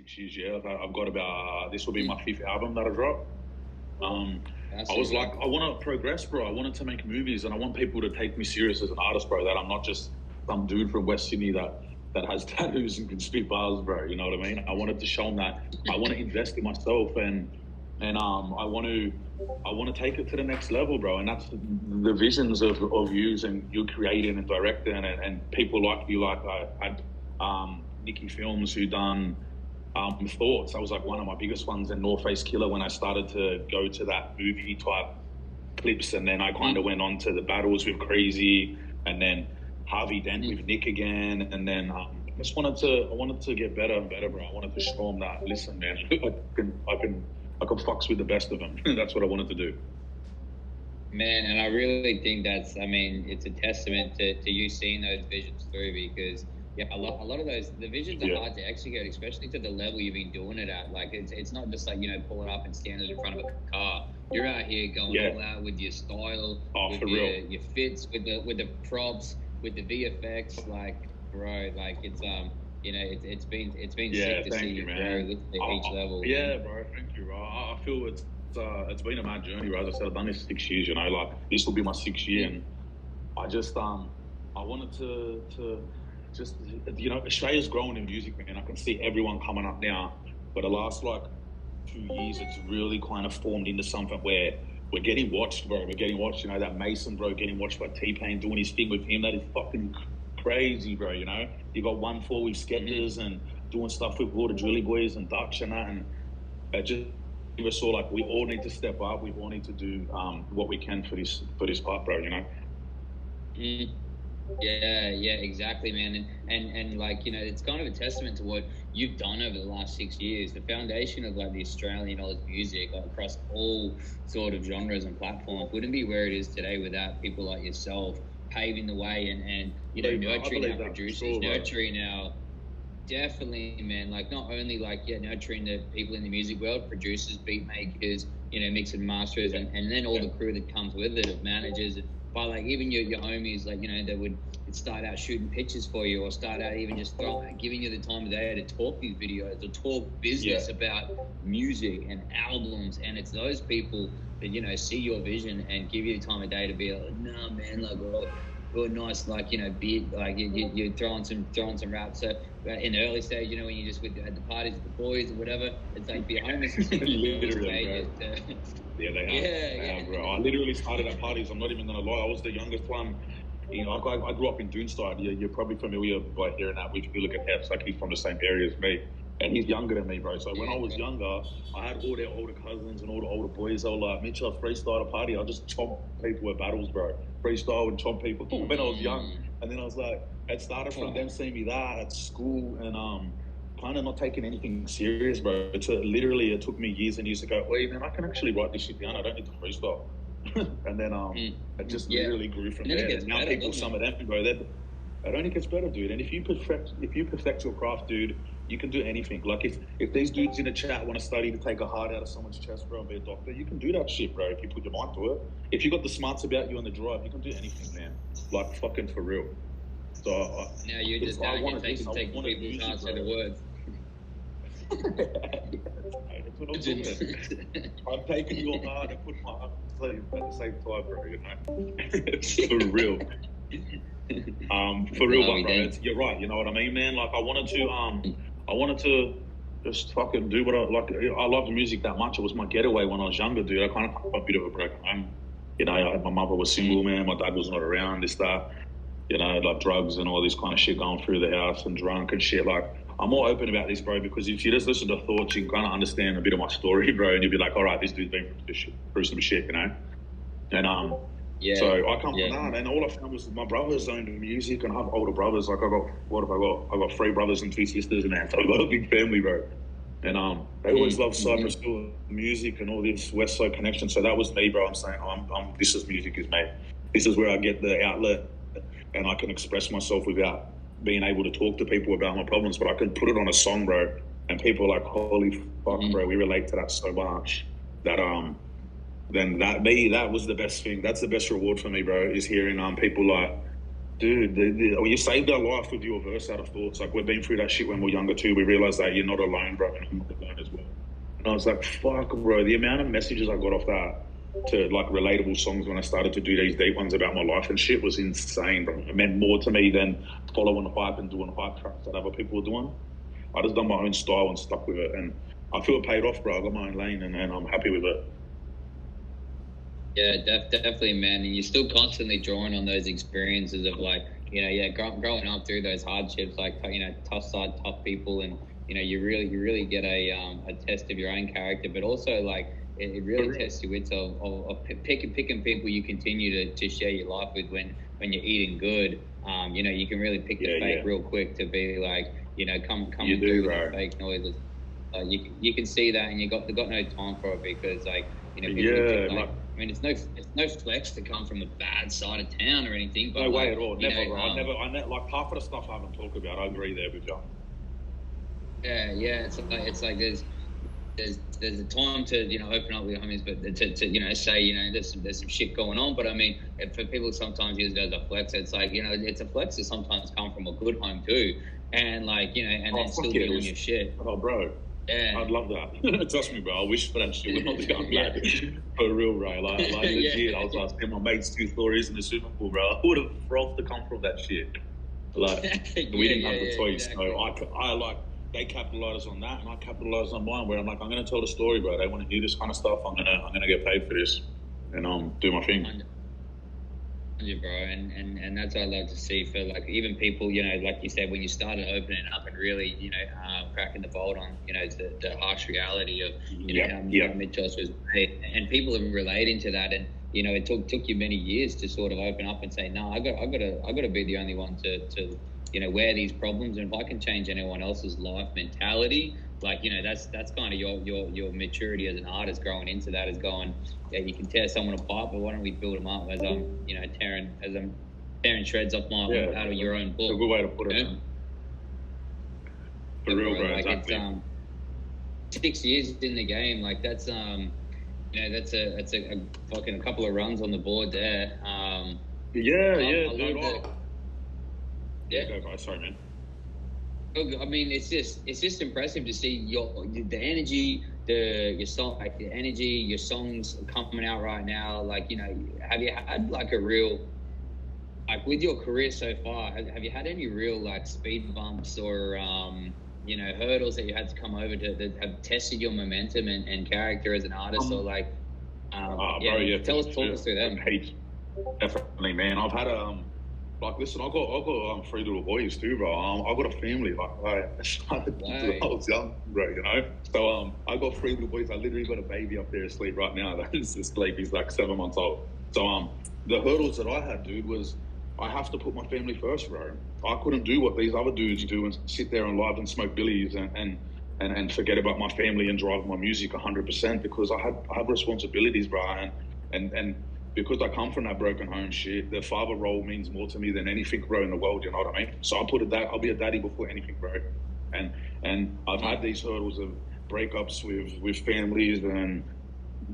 6 years. Yeah, I've got about this will be my fifth album that I dropped. I was like, I want to progress, bro. I wanted to make movies, and I want people to take me serious as an artist, bro. That I'm not just some dude from West Sydney that has tattoos and can spit bars, bro. You know what I mean? I wanted to show them that I want to invest in myself, and I want to take it to the next level, bro. And that's the visions of you and you creating and directing, and people like you, like I had Nikki Films who done Thoughts. That was like one of my biggest ones, and North Face Killer when I started to go to that movie type clips, and then I kind of went on to the battles with Crazy, and then Harvey Dent with Nick again, and then I wanted to get better and better, bro. I wanted to show them that, listen, man, I can fucks with the best of them. That's what I wanted to do. Man, and I really think that's, I mean, it's a testament to you seeing those visions through, because a lot of those, the visions are hard to execute, especially to the level you've been doing it at. Like, it's not just like, pulling up and standing in front of a car. You're out here going all out with your style, with your fits, with the props, with the VFX. Like, bro, like it's it's been sick to see you grow at each level. Yeah, bro, thank you, bro. I feel it's been a mad journey, bro. As I said, I've done this 6 years, like this will be my 6th year, and I just I wanted to just, Australia's growing in music, man. I can see everyone coming up now, but the last like 2 years, it's really kind of formed into something where we're getting watched, bro. We're getting watched. That Mason, bro, getting watched by T-Pain, doing his thing with him. That is fucking crazy, bro. You got 1-4 with Skechers and doing stuff with all the Drilly Boys and Dutch and that, and it just saw like we all need to step up. We all need to do what we can for this part, bro. Yeah, exactly, man. And like, it's kind of a testament to what you've done over the last 6 years. The foundation of like the Australian music, like, across all sort of genres and platforms wouldn't be where it is today without people like yourself paving the way and nurturing our producers, nurturing our, definitely, man, like not only like nurturing the people in the music world, producers, beat makers, mix and masters, and then all the crew that comes with it, of managers, but like even your homies, like that would start out shooting pictures for you, or start out even just giving you the time of day to talk these videos, or talk business about music and albums. And it's those people that see your vision and give you the time of day to be like, nah, man, like, well, nice, like, beat, like you're throwing some raps. So in the early stage, when you just at the parties with the boys or whatever, it's like behind the scenes. Literally, they have, bro. I literally started at parties. I'm not even gonna lie. I was the youngest one. I grew up in Hoodstarz. You're probably familiar by hearing that. If you look at Hef, like he's from the same area as me, and he's younger than me, bro. So when I was younger, I had all their older cousins and all the older boys. They were like, Mitch, I'll freestyle a party. I'll just chomp people at battles, bro. Freestyle and chomp people when I was young. And then I was like, it started from them seeing me that at school, and kind of not taking anything serious, bro. It took me years and years to go, wait, man, I can actually write this shit down. I don't need to freestyle. And then it just literally grew from there. And now people, some of them, bro, it only gets better, dude. And if you perfect your craft, dude, you can do anything. Like if these dudes in the chat want to study to take a heart out of someone's chest, bro, and be a doctor, you can do that shit, bro, if you put your mind to it. If you got the smarts about you on the drive, you can do anything, man. Like, fucking for real. So now you're just out here taking people's hearts out of words. That's what I'm doing. I'm taking your heart and put my heart at the same time, bro. For real. For real, bro. You're right. You know what I mean, man? Like I wanted to just fucking do what I like. I loved music that much. It was my getaway when I was younger, dude. I kind of took a bit of a break home. My mother was single, man. My dad was not around. This, that. Like drugs and all this kind of shit going through the house and drunk and shit. Like, I'm more open about this, bro, because if you just listen to Thoughts, you can kind of understand a bit of my story, bro, and you'll be like, all right, this dude's been through some shit, And so I come from that, and all I found was my brothers owned music, and I have older brothers. Like I got 3 brothers and 2 sisters, and that. So I've got a big family, bro. And they always loved Cypress Hill music and all this West Side connection. So that was me, bro. I'm saying, this is music is me. This is where I get the outlet, and I can express myself without being able to talk to people about my problems. But I can put it on a song, bro, and people are like, holy fuck, bro, we relate to that so much that then that was the best thing. That's the best reward for me, bro, is hearing people like Dude, well, you saved our life with your verse out of thoughts. Like, we've been through that shit when we were younger too. We realised that you're not alone, bro, and I'm not alone as well. And I was like, fuck, bro, the amount of messages I got off that to, like, relatable songs when I started to do these deep ones about my life and shit was insane, bro. It meant more to me than following the hype and doing hype tracks that other people were doing. I just done my own style and stuck with it. And I feel it paid off, bro. I got my own lane and I'm happy with it. Yeah, definitely, man. And you're still constantly drawing on those experiences of, like, you know, growing up through those hardships, like, you know, tough side, tough people, and, you know, you really get a test of your own character, but also, like, it really tests your wits of picking people you continue to share your life with when you're eating good. You know, you can really pick the fake real quick to be like, you know, come through with the fake noises. You can see that, and you got no time for it because, like, you know, people I mean, it's no flex to come from the bad side of town or anything. But no way at all. Never, bro. I never, like, half of the stuff I haven't talked about. I agree there with you. Yeah. It's like there's a time to, you know, open up with your homies, but to you know, say, you know, there's some shit going on. But I mean, for people sometimes use it as a flex, it's like, you know, it's a flex to sometimes come from a good home too, and, like, you know, and then still be on your shit. Oh, bro. Yeah. I'd love that. Trust me, bro. I wish for that shit when I was young, lad. For real, bro. Like legit. I was like, my mates 2 stories in the Super Bowl, bro. I would have frothed to come from that shit. Like, we didn't have the choice. Exactly. So I like, they capitalized on that, and I capitalized on mine. Where I'm like, I'm gonna tell the story, bro. They want to hear this kind of stuff. I'm gonna get paid for this, and do my thing. Yeah, bro, and that's what I love to see for, like, even people, you know, like you said, when you started opening up and really, you know, cracking the bolt on, you know, the harsh reality of, you know, how MITCHOS was made, and people are relating to that, and, you know, it took you many years to sort of open up and say, no, I got to be the only one to you know, wear these problems, and if I can change anyone else's life mentality, like, you know, that's kind of your maturity as an artist growing into that, is going, yeah, you can tear someone apart, but why don't we build them up as I'm, you know, tearing shreds off out of your own book. It's a good way to put it. For real, bro. Like, exactly. It's 6 years in the game. Like, that's you know, that's a fucking couple of runs on the board there. Yeah, go, guys. Sorry, man. I mean, it's just impressive to see the energy, your song, like the energy, your songs coming out right now. Like, you know, have you had, like, a real, like, with your career so far, have you had any real, like, speed bumps or you know, hurdles that you had to come over to that have tested your momentum and character as an artist, or, like, talk us through them. Definitely, man. I've had like, listen, I got 3 little boys too, bro. I got a family. Like I started I was young, bro. You know, so I got 3 little boys. I literally got a baby up there asleep right now. That is asleep. He's like 7 months old. So the hurdles that I had, dude, was I have to put my family first, bro. I couldn't do what these other dudes do and sit there and live and smoke billies and forget about my family and drive my music 100%, because I have responsibilities, bro, and because I come from that broken home shit, the father role means more to me than anything, bro, in the world, you know what I mean? So I'll be a daddy before anything, bro. And I've had these hurdles of breakups with families and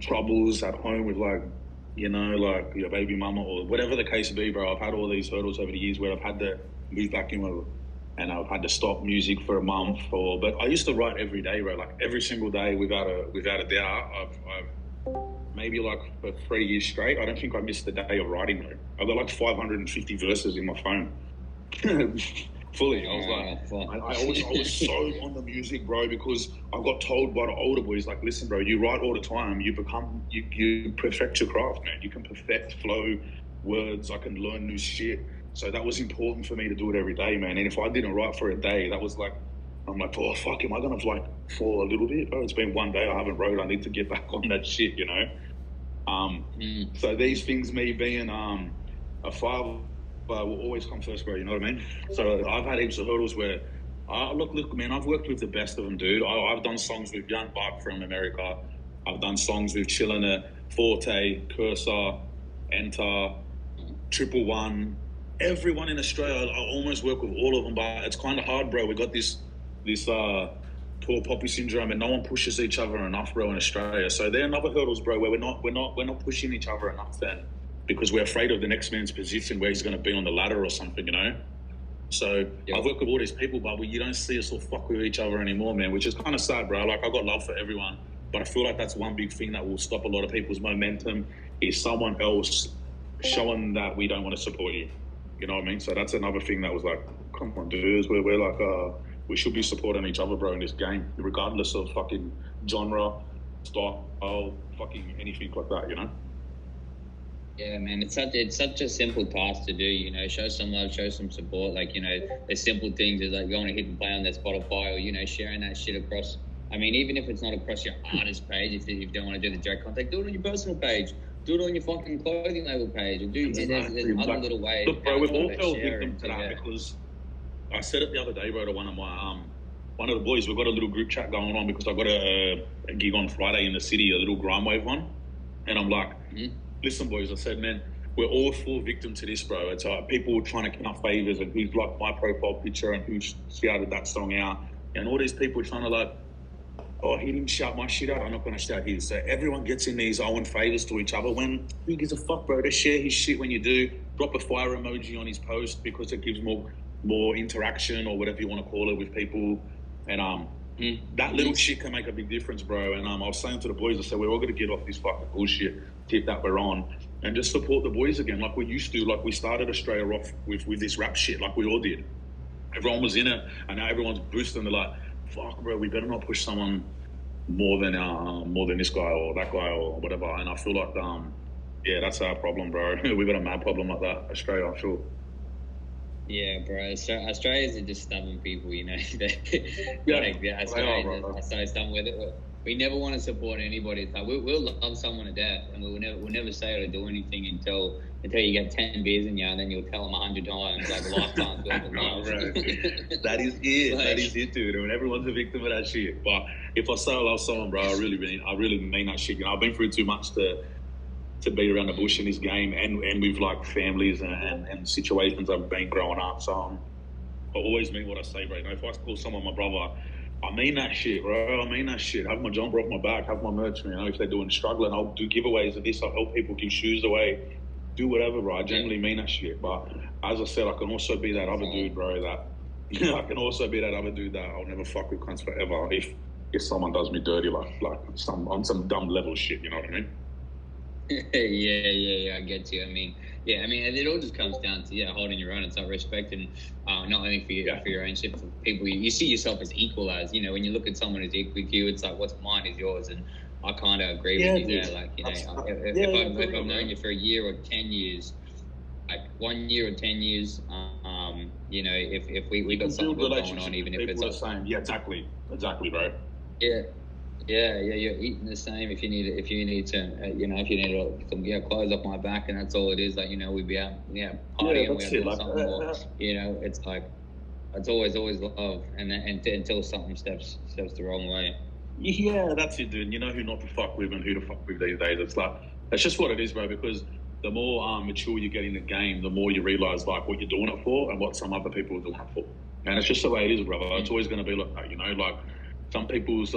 troubles at home with, like, you know, like your baby mama or whatever the case be, bro. I've had all these hurdles over the years where I've had to move back in and I've had to stop music for a month, but I used to write every day, bro, like every single day without a doubt. I've maybe, like, for 3 years straight, I don't think I missed a day of writing, though. I've got like 550 verses in my phone. Fully. I was like, I was so on the music, bro, because I got told by the older boys, like, listen, bro, you write all the time, you perfect your craft, man. You can perfect flow, words, I can learn new shit. So that was important for me to do it every day, man. And if I didn't write for a day, that was like, I'm like, oh, fuck, am I going to, like, fall a little bit? Oh, it's been 1 day I haven't wrote. I need to get back on that shit, you know? So these things, me being a father, will always come first, bro, you know what I mean? So I've had heaps of hurdles where, look, man, I've worked with the best of them, dude. I've done songs with Young Buck from America. I've done songs with Chillin', Forte, Cursor, Enter, Triple One. Everyone in Australia, I almost work with all of them, but it's kind of hard, bro. We got this poor poppy syndrome, and no one pushes each other enough, bro, in Australia. So there are other hurdles, bro, where we're not pushing each other enough. Then because we're afraid of the next man's position where he's going to be on the ladder or something, you know. So I've worked with all these people, but you don't see us all fuck with each other anymore, man, which is kind of sad, bro. Like, I got love for everyone, but I feel like that's one big thing that will stop a lot of people's momentum is someone else showing that we don't want to support you. You know what I mean? So that's another thing that was like, come on, dudes, we're like, we should be supporting each other, bro, in this game, regardless of fucking genre, style, fucking anything like that, you know? Yeah, man, it's such a simple task to do, you know, show some love, show some support. Like, you know, the simple things is like going to hit and play on their Spotify or, you know, sharing that shit across. I mean, even if it's not across your artist page, if you don't want to do the direct contact, do it on your personal page. Do it on your fucking clothing label page. Or there's other little ways. Look, bro, we've all fell victim to that because I said it the other day, bro, to one of the boys. We've got a little group chat going on because I got a gig on Friday in the city, a little grime wave one. And I'm like, listen, boys, I said, man, we're all fall victim to this, bro. It's people trying to count favors and who's liked my profile picture and who shouted that song out. And all these people trying to like, oh, he didn't shout my shit out, I'm not going to shout his. So everyone gets in these owing favors to each other when who gives a fuck, bro? Just share his shit when you do. Drop a fire emoji on his post because it gives more interaction or whatever you want to call it with people. And that little shit can make a big difference, bro. And I was saying to the boys, I said, we're all going to get off this fucking bullshit tip that we're on and just support the boys again like we used to. Like we started Australia off with this rap shit like we all did. Everyone was in it and now everyone's boosting. They're like, fuck, bro, we better not push someone more than this guy or that guy or whatever. And I feel like, that's our problem, bro. We got a mad problem like that, Australia, I'm sure. Yeah, bro. Australians are just stubborn people, you know. Australians are so stubborn with it. We never want to support anybody. It's like we'll love someone to death, and we'll never say or do anything until you get 10 beers in you, and then you'll tell them 100 times, like lifetime's worth of love. That is it. That is it, dude. And everyone's a victim of that shit. But if I say I love someone, bro, I really mean that shit. You know, I've been through too much to beat around the bush in this game and with like families and situations I've been growing up. So I always mean what I say, bro. You know, if I call someone my brother, I mean that shit, bro. I mean that shit. Have my jumper off my back, have my merch, you know, if they're doing struggling, I'll do giveaways of this, I'll help people give shoes away, do whatever, bro. I generally mean that shit. But as I said, I can also be that other dude, bro, that I can also be that other dude that I'll never fuck with cunts forever if someone does me dirty like on some dumb level shit, you know what I mean? Yeah, I get you. I mean, it all just comes down to holding your own. It's like respecting, not only for your own shit, for people you see yourself as equal as. You know, when you look at someone who's equal to you, it's like what's mine is yours, and I kind of agree with you there. Like, you know, if I've known you for a year or 10 years, like 1 year or 10 years, you know, if we got something going on, even if it's the same. Yeah, exactly, bro. Yeah, you're eating the same. If you need some clothes off my back, and that's all it is. Like, you know, we'd be out, partying, we have something more. You know, it's like it's always love, and until something steps the wrong way. Yeah, that's it, dude. You know who not to fuck with and who to fuck with these days. It's like that's just what it is, bro. Because the more mature you get in the game, the more you realize like what you're doing it for and what some other people are doing it for. And it's just the way it is, brother. It's always going to be like that, you know, like. Some people's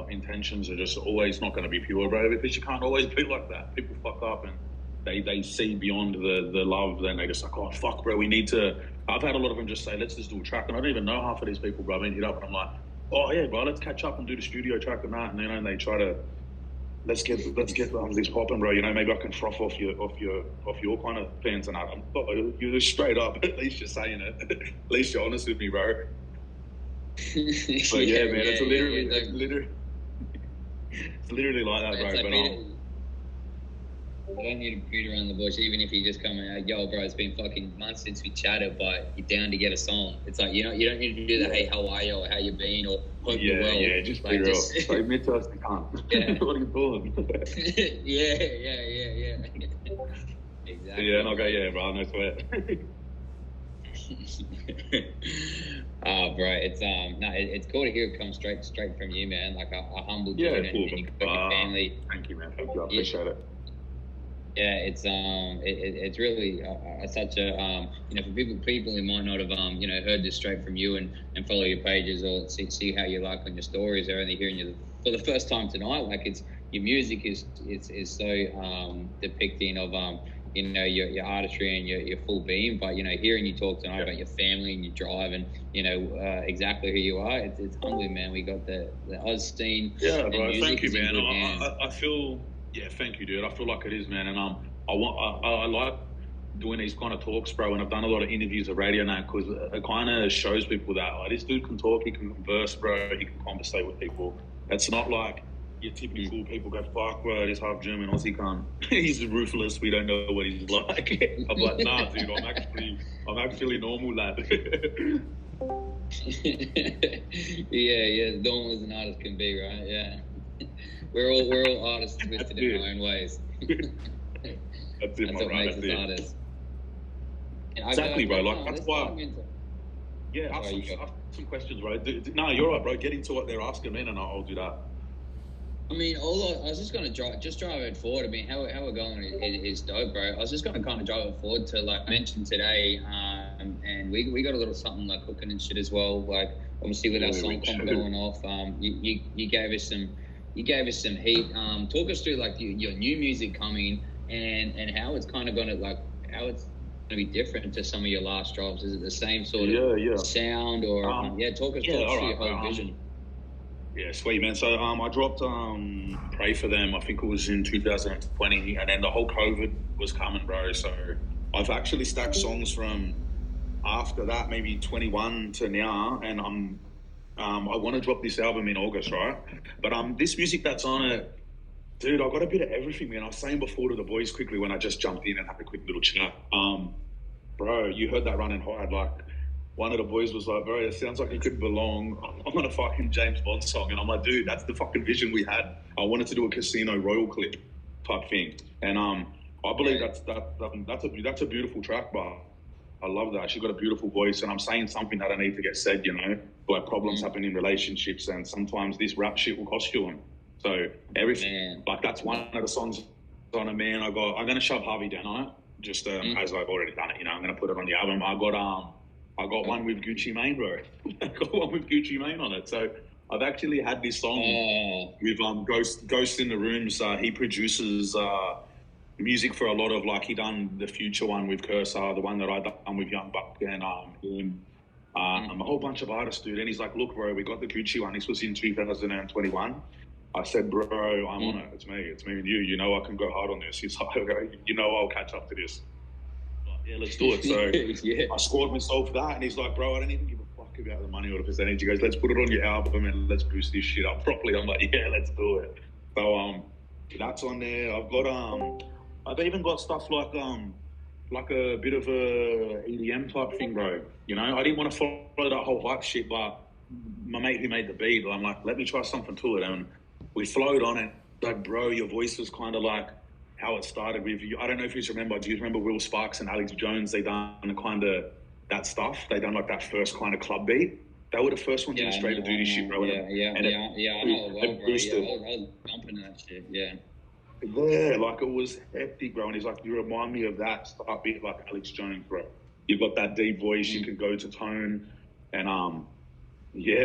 intentions are just always not going to be pure, bro, because you can't always be like that. People fuck up and they see beyond the love, then they just like, oh, fuck, bro, we need to... I've had a lot of them just say, let's just do a track, and I don't even know half of these people, bro. I mean, hit up and I'm like, oh, yeah, bro, let's catch up and do the studio track and that, and then they try to... Let's get this popping, bro. You know, maybe I can froth off your kind of fans and that. You're straight up. At least you're saying it. At least you're honest with me, bro. But yeah, man, it's literally like that, bro. Like, I don't need to beat around the bush, even if you just come out, yo, bro, it's been fucking months since we chatted, but you're down to get a song. It's like, you don't need to do the, hey, how are you, or how you been, or hope you're well. Yeah, just be real. Like, MITCHOS Da Menacse. Yeah. What are you doing? Yeah. Exactly. Yeah, and I'll go, yeah, bro, no sweat. Bro, it's cool to hear it come straight from you, man. Like a humble dude, and you've got your family. Thank you, man. Thank you. I appreciate it. Yeah, it's really such a you know, for people who might not have heard this straight from you and follow your pages or see how you like on your stories. They're only hearing you for the first time tonight. Like, it's your music is so depicting of your artistry and your full being. But, hearing you talk tonight about your family and your drive and, exactly who you are, it's humbling, man. We got the Oz scene. Yeah, bro. Thank you, man. I feel, thank you, dude. I feel like it is, man. And I like doing these kind of talks, bro. And I've done a lot of interviews at radio now because it kind of shows people that this dude can talk, he can converse, bro. He can conversate with people. It's not like your typical people go, fuck, bro, this half German Aussie cunt. He's ruthless. We don't know what he's like. I'm like, nah, dude. I'm actually normal, lad. yeah, as normal as an artist can be, right? Yeah, we're all artists twisted in our own ways. That's what makes us artists. Exactly, bro. Like that's why. Ask some questions, bro. No, you're right, bro. Get into what they're asking, man, and I'll do that. I mean, I was just going to drive it forward. I mean, how we're going is dope, bro. I was just going to kind of drive it forward to, like, mention today, and we got a little something, like, cooking and shit as well. Like, obviously with our song comp going off, you gave us some heat. Talk us through, like, your new music coming and how it's kind of going to, like, how it's going to be different to some of your last drops. Is it the same sort of sound or talk us through your whole vision. Yeah, sweet, man. So I dropped Pray For Them, I think it was in 2020, and then the whole COVID was coming, bro. So I've actually stacked songs from after that, maybe 21 to now, and I want to drop this album in August, right? But this music that's on it, dude, I got a bit of everything, man. I was saying before to the boys quickly when I just jumped in and had a quick little chat. Bro, you heard that Running Hard, like, one of the boys was like, bro, it sounds like it could belong on a fucking James Bond song. And I'm like, dude, that's the fucking vision we had. I wanted to do a Casino Royale clip type thing. And I believe that's a beautiful track, but I love that. She's got a beautiful voice, and I'm saying something that I need to get said, like problems happen in relationships, and sometimes this rap shit will cost you them. So everything, like that's one of the songs on it, man. I'm going to shove Harvey down on it, just as I've already done it, I'm going to put it on the album. I got one with Gucci Mane, bro. I got one with Gucci Mane on it. So I've actually had this song with Ghost in the Rooms. He produces music for a lot of, like, he done the Future one with Cursor, the one that I done with Young Buck, and a whole bunch of artists, dude. And he's like, look, bro, we got the Gucci one. This was in 2021. I said, bro, I'm on it. It's me and you. I can go hard on this. He's like, I'll catch up to this. Yeah, let's do it. So I scored myself that, and he's like, bro, I don't even give a fuck about the money or the percentage. He goes, let's put it on your album and let's boost this shit up properly. I'm like, yeah, let's do it. So that's on there. I've even got stuff like a bit of a EDM type thing, bro. I didn't want to follow that whole hype shit, but my mate who made the beat, I'm like, let me try something to it, and we flowed on it. Like, bro, your voice was kind of like how it started with you. I don't know if you remember. Do you remember Will Sparks and Alex Jones? They done kind of that stuff. They done like that first kind of club beat. They were the first ones in Australia to do this shit, bro. I know well, bro. I was jumping that shit. Yeah, like it was hectic, bro. And he's like, you remind me of that start beat like Alex Jones, bro. You've got that deep voice. You can go to tone, and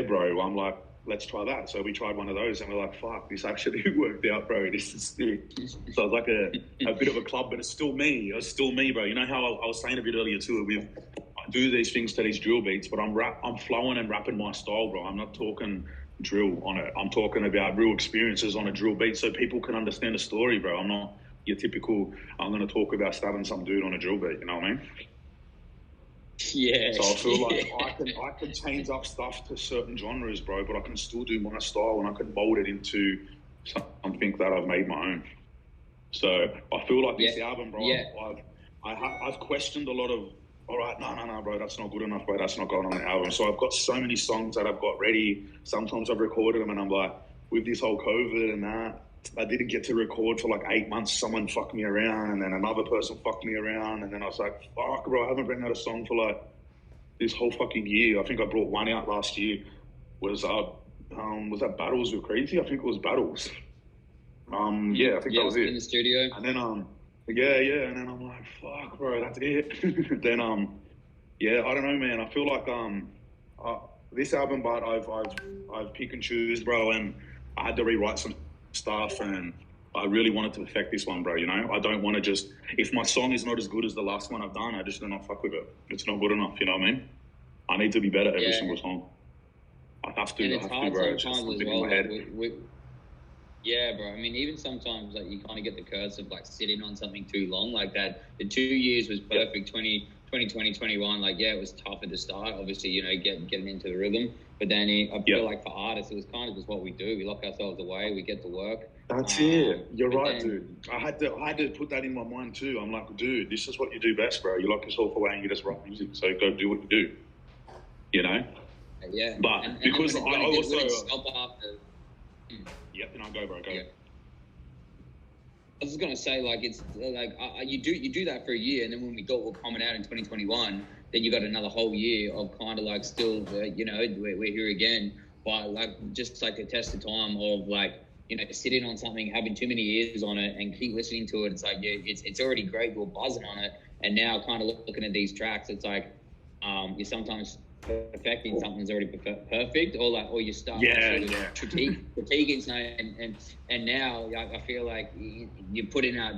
bro. I'm like, let's try that. So we tried one of those, and we're like, fuck, this actually worked out, bro. This is sick. So it was like a bit of a club, but it's still me. It's still me, bro. You know how I was saying a bit earlier too, I do these things to these drill beats, but I'm flowing and rapping my style, bro. I'm not talking drill on it. I'm talking about real experiences on a drill beat so people can understand the story, bro. I'm not your typical, I'm going to talk about stabbing some dude on a drill beat, you know what I mean? Yeah. So I feel like I can change up stuff to certain genres, bro, but I can still do my style, and I can mold it into something that I've made my own. So I feel like this album, bro, I've questioned a lot of, all right, no, bro, that's not good enough, bro, that's not going on the album. So I've got so many songs that I've got ready. Sometimes I've recorded them, and I'm like, with this whole COVID and that, I didn't get to record for like 8 months. Someone fucked me around, and then another person fucked me around, and then I was like, fuck, bro, I haven't brought out a song for like this whole fucking year. I think I brought one out last year. Was that Battles with Crazy? I think it was Battles. I think that was it. In the studio. And then and then I'm like, fuck, bro, that's it. Then I don't know, man. I feel like this album, but I've pick and choose, bro, and I had to rewrite some stuff, and I really wanted to perfect this one, bro. You know, I don't want to just, if my song is not as good as the last one I've done, I just do not fuck with it. It's not good enough. You know what I mean? I need to be better every single song. I have to. And it's hard bro. sometimes as well. Yeah, bro. I mean, even sometimes like you kind of get the curse of like sitting on something too long, like that. The 2 years was perfect. 2020, 21. Like, yeah, it was tough at the start. Obviously, you know, getting into the rhythm. But then I feel like for artists, it was kind of just what we do. We lock ourselves away. We get to work. That's it. You're right, dude. I had to put that in my mind too. I'm like, dude, this is what you do best, bro. You lock yourself away and you just write music. So go do what you do. You know. Yeah. But because I also. Stop after. Yep, and I'll go, bro. Go. Yeah. I was just gonna say, like, it's like you do that for a year, and then when we thought we were coming out in 2021, then you got another whole year of kind of like still, you know, we're here again, but like just like a test of time of like, you know, sitting on something, having too many ears on it, and keep listening to it. It's like, yeah, it's already great. You're buzzing on it, and now kind of looking at these tracks, it's like you're sometimes perfecting something's already perfect, or you start critiquing something, and now I feel like you're putting out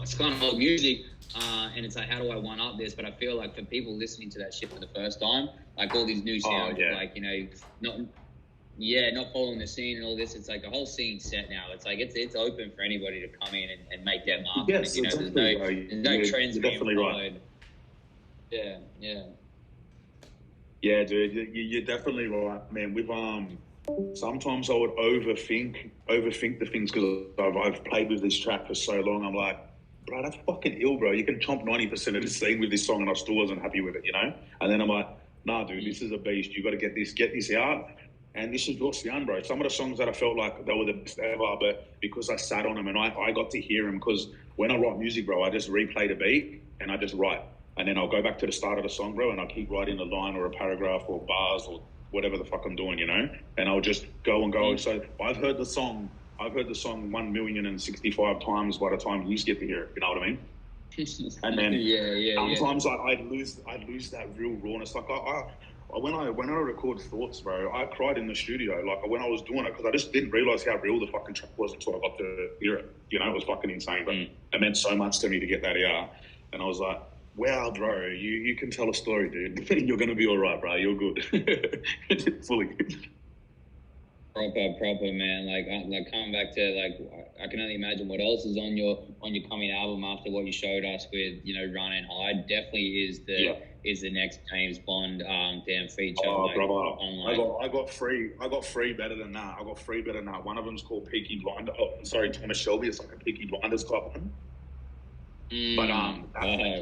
it's kind of old music, and it's like, how do I one up this? But I feel like for people listening to that shit for the first time, like all these new sounds, like, you know, not following the scene and all this, it's like a whole scene set now. It's like it's open for anybody to come in and make their mark. Yes, you know, exactly. there's no trends being definitely followed. Right. Yeah. Yeah, dude, you're definitely right, man. With sometimes I would overthink the things because I've played with this track for so long. I'm like, bro, that's fucking ill, bro. You can chomp 90% of the scene with this song, and I still wasn't happy with it, you know. And then I'm like, nah, dude, this is a beast. You got to get this out. And this is your sound, bro. Some of the songs that I felt like they were the best ever, but because I sat on them and I got to hear them, because when I write music, bro, I just replay the beat and I just write. And then I'll go back to the start of the song, bro, and I'll keep writing a line or a paragraph or bars or whatever the fuck I'm doing, you know? And I'll just go and go. So I've heard the song 1,065 times by the time you get to hear it, you know what I mean? And then sometimes I'd lose that real rawness. Like when I record Thoughts, bro, I cried in the studio, like when I was doing it, because I just didn't realize how real the fucking track was until I got to hear it. You know, it was fucking insane, but it meant so much to me to get that out. And I was like, wow, bro, you can tell a story, dude. You're going to be all right, bro. You're good. Fully. Proper, man. Like coming back to, like, I can only imagine what else is on your coming album after what you showed us with, you know, Run and Hide. Definitely is the next James Bond damn feature. Oh, like, brother, I got three better than that. One of them's called Peaky Blinders. Oh, sorry, Thomas Shelby. It's like a Peaky Blinders type one. But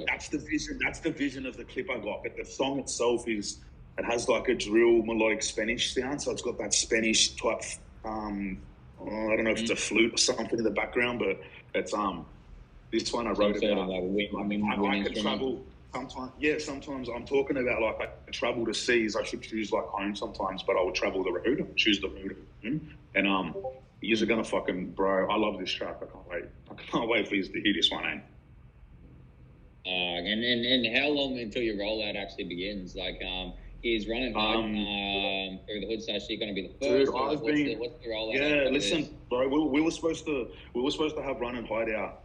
that's the vision. That's the vision of the clip I got. But the song itself it has like a drill melodic Spanish sound, so it's got that Spanish type. I don't know if it's a flute or something in the background, but it's this one I wrote about. I could travel sometimes. Yeah, sometimes I'm talking about like I travel to seas. I should choose like home sometimes, but I would travel the road. I choose the road, and you're gonna fucking, bro. I love this track. I can't wait for you to hear this one, eh? And how long until your rollout actually begins? Like, is Run and Hide through the Hoodstarz shit going to be the first? Dude, what's the rollout? Yeah, listen, bro. We were supposed to have Run and Hide out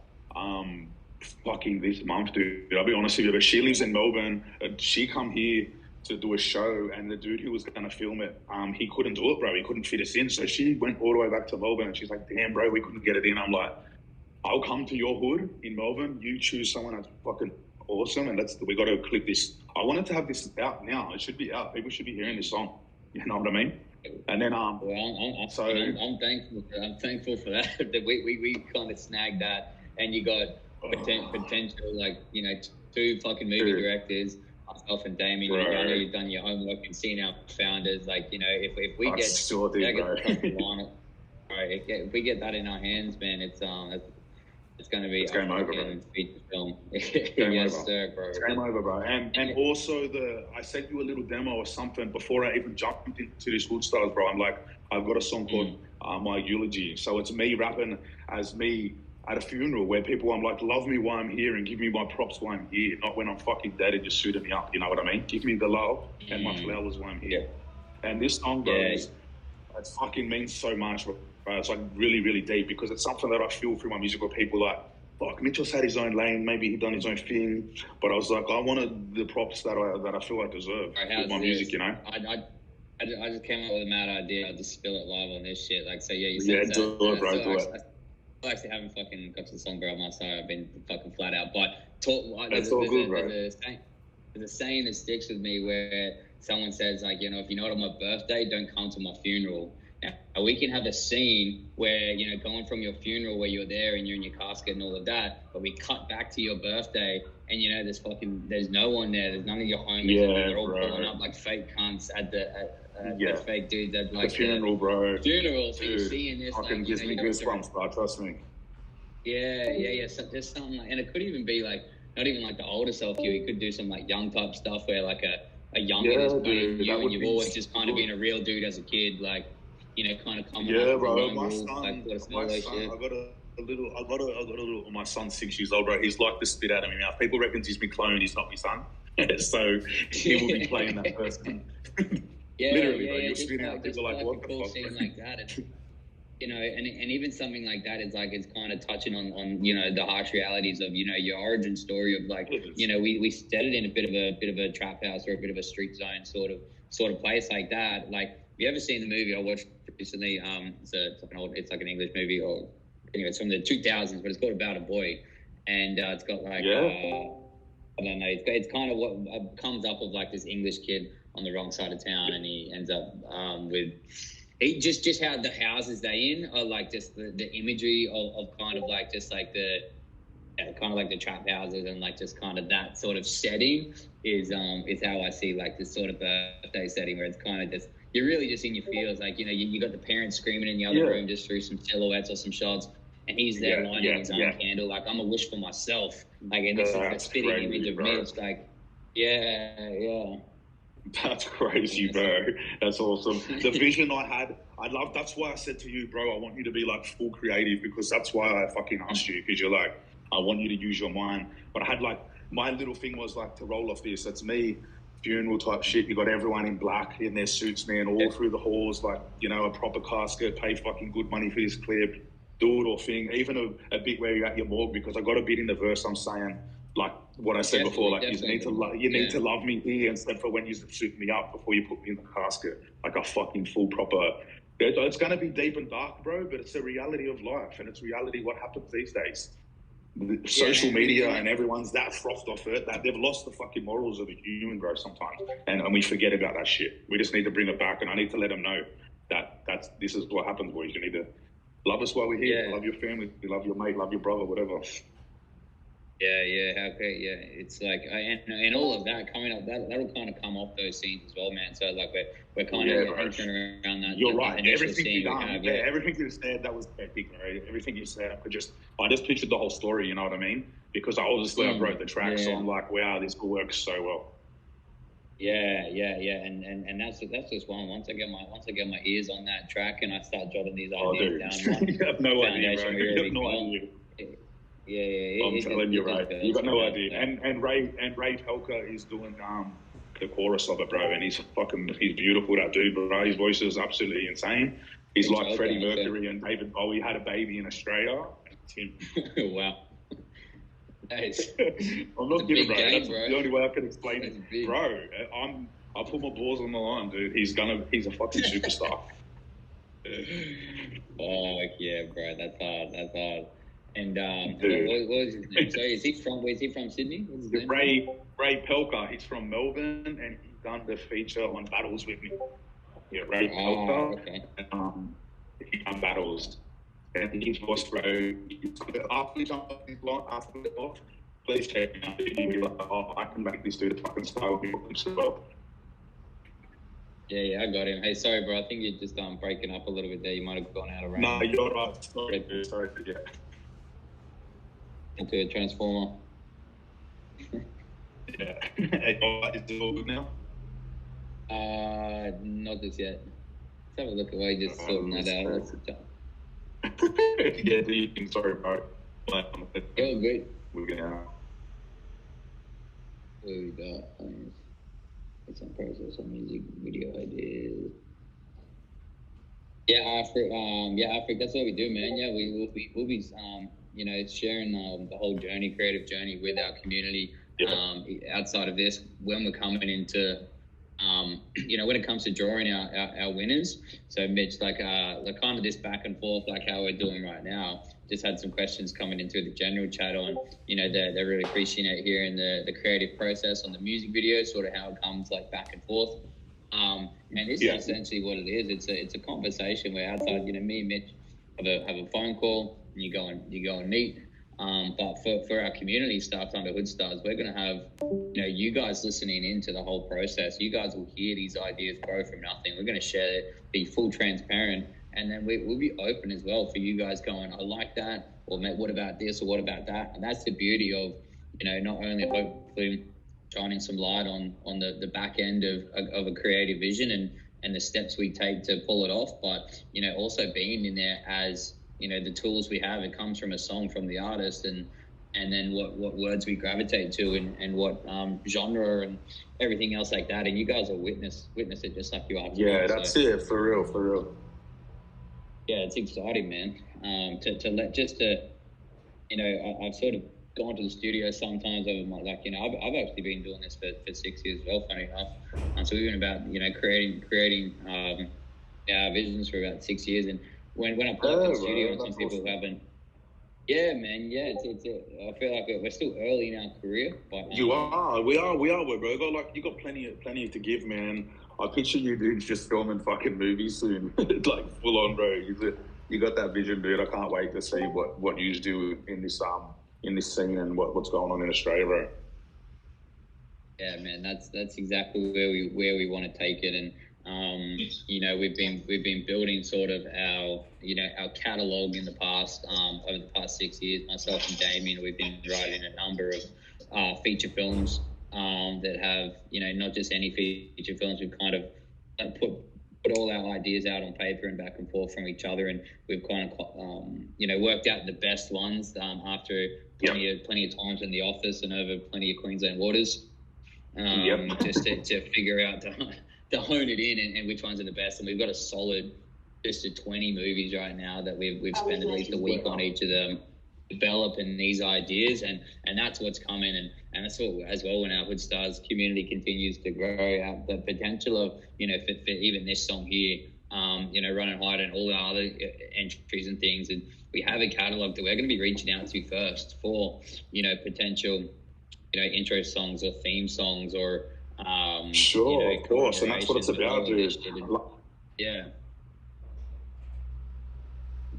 fucking this month, dude. I'll be honest with you, but she lives in Melbourne. She come here to do a show, and the dude who was going to film it, he couldn't do it, bro. He couldn't fit us in, so she went all the way back to Melbourne, and she's like, damn, bro, we couldn't get it in. I'm like, I'll come to your hood in Melbourne. You choose someone that's fucking awesome, and we got to clip this. I wanted to have this out now. It should be out. People should be hearing this song. You know what I mean? And then I'm thankful. I'm thankful for that. That we kind of snagged that, and you got potential, like, you know, two fucking movie directors, myself and Damien. You've done your homework and seen our founders. Like, you know, if we get if we get that in our hands, man, it's going to be game over, bro. Feature film. Yes, over. Sir, bro. It's game over, bro. And also I sent you a little demo or something before I even jumped into this Hoodstarz, bro. I'm like, I've got a song called My Eulogy. So it's me rapping as me at a funeral where people, I'm like, love me while I'm here and give me my props while I'm here, not when I'm fucking dead and just shooting me up. You know what I mean? Give me the love and my flowers while I'm here. And this song, bro, it fucking means so much, bro. It's like really, really deep because it's something that I feel through my music where people like, fuck, Mitchell's had his own lane, maybe he done his own thing, but I was like, I wanted the props that I feel I deserve with my music, you know? I just came up with a mad idea. I'll just spill it live on this shit. Like, so yeah, you said yeah, do it, bro, do it. I actually haven't fucking got to the song, bro. I'm sorry, I've been fucking flat out. But there's a saying that sticks with me where someone says, like, you know, if you're not on my birthday, don't come to my funeral. Now, we can have a scene where, you know, going from your funeral where you're there and you're in your casket and all of that, but we cut back to your birthday and, you know, there's no one there. There's none of your homies. Yeah, they're all bro. pulling up like fake cunts at the fake dudes at like the funeral, bro. Funeral. So you're seeing this. Fucking gives me goosebumps, bro. Trust me. Yeah. So there's something like, and it could even be like, not even like the older self you. You could do some like young type stuff where like a younger is playing you and you've always just kind of been a real dude as a kid, like, you know, kind of coming up bro. with My son, I got a little. My son's 6 years old, bro. He's like the spit out of me now. People reckon he's been cloned. He's not my son, so he will be playing that person. Literally, bro. You're spitting out. People are like, what the fuck? Scene like that. You know, and even something like that is like, it's kind of touching on you know, the harsh realities of, you know, your origin story of like, you know, we set it in a bit of a trap house or a bit of a street zone sort of place like that. Like, have you ever seen the movie I watched recently? It's like an English movie, or anyway, it's from the 2000s, but it's called About a Boy, and it's got like I don't know, it's kind of what comes up of like this English kid on the wrong side of town, and he ends up with. Just how the houses they in are like just the imagery of kind of like just like the kind of like the trap houses and like just kind of that sort of setting is how I see like this sort of birthday setting where it's kind of just, you're really just in your feels, like, you know, you got the parents screaming in the other room just through some silhouettes or some shots, and he's there lighting his own candle, like, I'm a wish for myself, like, and this is the spitting image of Mitch, like, That's crazy, bro. That's awesome. The vision I had, that's why I said to you, bro, I want you to be like full creative, because that's why I fucking asked you, because you're like, I want you to use your mind. But I had like, my little thing was like to roll off this. That's me, funeral type shit. You got everyone in black in their suits, man, all through the halls, like, you know, a proper casket, pay fucking good money for this clip, do it or thing. Even a bit where you're at your morgue, because I got a bit in the verse I'm saying, like what I said before, like, you need to love me here instead for when you suit me up before you put me in the casket, like a fucking full proper. It's going to be deep and dark, bro, but it's the reality of life, and it's reality what happens these days. Social media and everyone's that frothed off it that they've lost the fucking morals of the human, bro, sometimes, and we forget about that shit. We just need to bring it back, and I need to let them know that this is what happens, boys. You need to love us while we're here. Love your family, love your mate, love your brother, whatever. How great, it's like, and all of that coming up, that'll kind of come off those scenes as well, man. So like we're kind of entering around that. You're right. Everything you done, everything you said, that was epic, right? Everything you said, I just pictured the whole story. You know what I mean? Because I wrote the track, so I'm like, wow, this works so well. And that's just one. Once I get my ears on that track and I start jotting these ideas down, you have no idea, bro. You have no idea. I'm telling you, right? You got no idea. And Ray Pelka is doing the chorus of it, bro. And he's beautiful, that dude, bro. His voice is absolutely insane. He's like Freddie Mercury and David Bowie had a baby in Australia. Wow. I'm not kidding, bro. That's the only way I can explain it, bro. I put my balls on the line, dude. He's a fucking superstar. Oh yeah, bro. That's hard. And what was his name? So where's he from Sydney? What's his name? Ray Pelka. He's from Melbourne, and he's done the feature on Battles with me. Yeah, Ray Pelka. Okay. He done Battles. And his voice, bro, after he's off, please check me out. You'll be like, oh, I can make this dude a fucking star with me as well. Yeah, I got him. Hey, sorry, bro. I think you're just breaking up a little bit there. You might have gone out of range. No, you're right. Sorry, yeah. Into a transformer. Yeah. Is it all good now? Not just yet. Let's have a look at why you just sorting that out. Sorry, bro. Yeah, good. We're gonna. We got it's on process on music video ideas. Yeah, Africa. That's what we do, man. Yeah, we'll be sharing the whole creative journey with our community. Outside of this, when we're coming into, when it comes to drawing our winners. So Mitch, like kind of this back and forth, like how we're doing right now. Just had some questions coming into the general chat on, they're really appreciating hearing the creative process on the music video, sort of how it comes like back and forth. And this is essentially what it is. It's a conversation where outside, me and Mitch have a phone call, and you go and meet. But for our community stuff under Hoodstarz, we're going to have, you guys listening into the whole process. You guys will hear these ideas grow from nothing. We're going to share it, be full transparent, and then we'll be open as well for you guys going, I like that, or what about this, or what about that? And that's the beauty of, not only hopefully shining some light on the back end of a creative vision and the steps we take to pull it off, but also being in there as the tools we have. It comes from a song from the artist, and then what words we gravitate to, and what genre and everything else like that. And you guys will witness it just like you are. Yeah, that's it, for real. Yeah, it's exciting, man. I've sort of gone to the studio sometimes over my, I've actually been doing this for 6 years as well, funny enough. So we've been about, creating our visions for about 6 years. And when I pull up in the studio, and some people haven't, yeah, man, yeah, I feel like we're still early in our career, but we are, bro. You got plenty to give, man. I picture you dudes just filming fucking movies soon, like full on, bro. You got that vision, dude. I can't wait to see what you do in this scene and what's going on in Australia, bro. Yeah, man, that's exactly where we want to take it. And we've been building sort of our catalog in the past, over the past 6 years. Myself and Damien, we've been writing a number of feature films that have, not just any feature films. We've kind of put all our ideas out on paper and back and forth from each other, and we've kind of worked out the best ones after plenty of times in the office and over plenty of Queensland waters, just to figure out to hone it in and which ones are the best. And we've got a solid just 20 movies right now that we've spent at least a week on each of them, developing these ideas, and that's what's coming. And that's what, as well, when our Hoodstarz community continues to grow out, the potential of, for even this song here, Running Hard and all our other entries and things. And we have a catalog that we're going to be reaching out to first for, potential, intro songs or theme songs or, sure, of course. And that's what it's about, dude.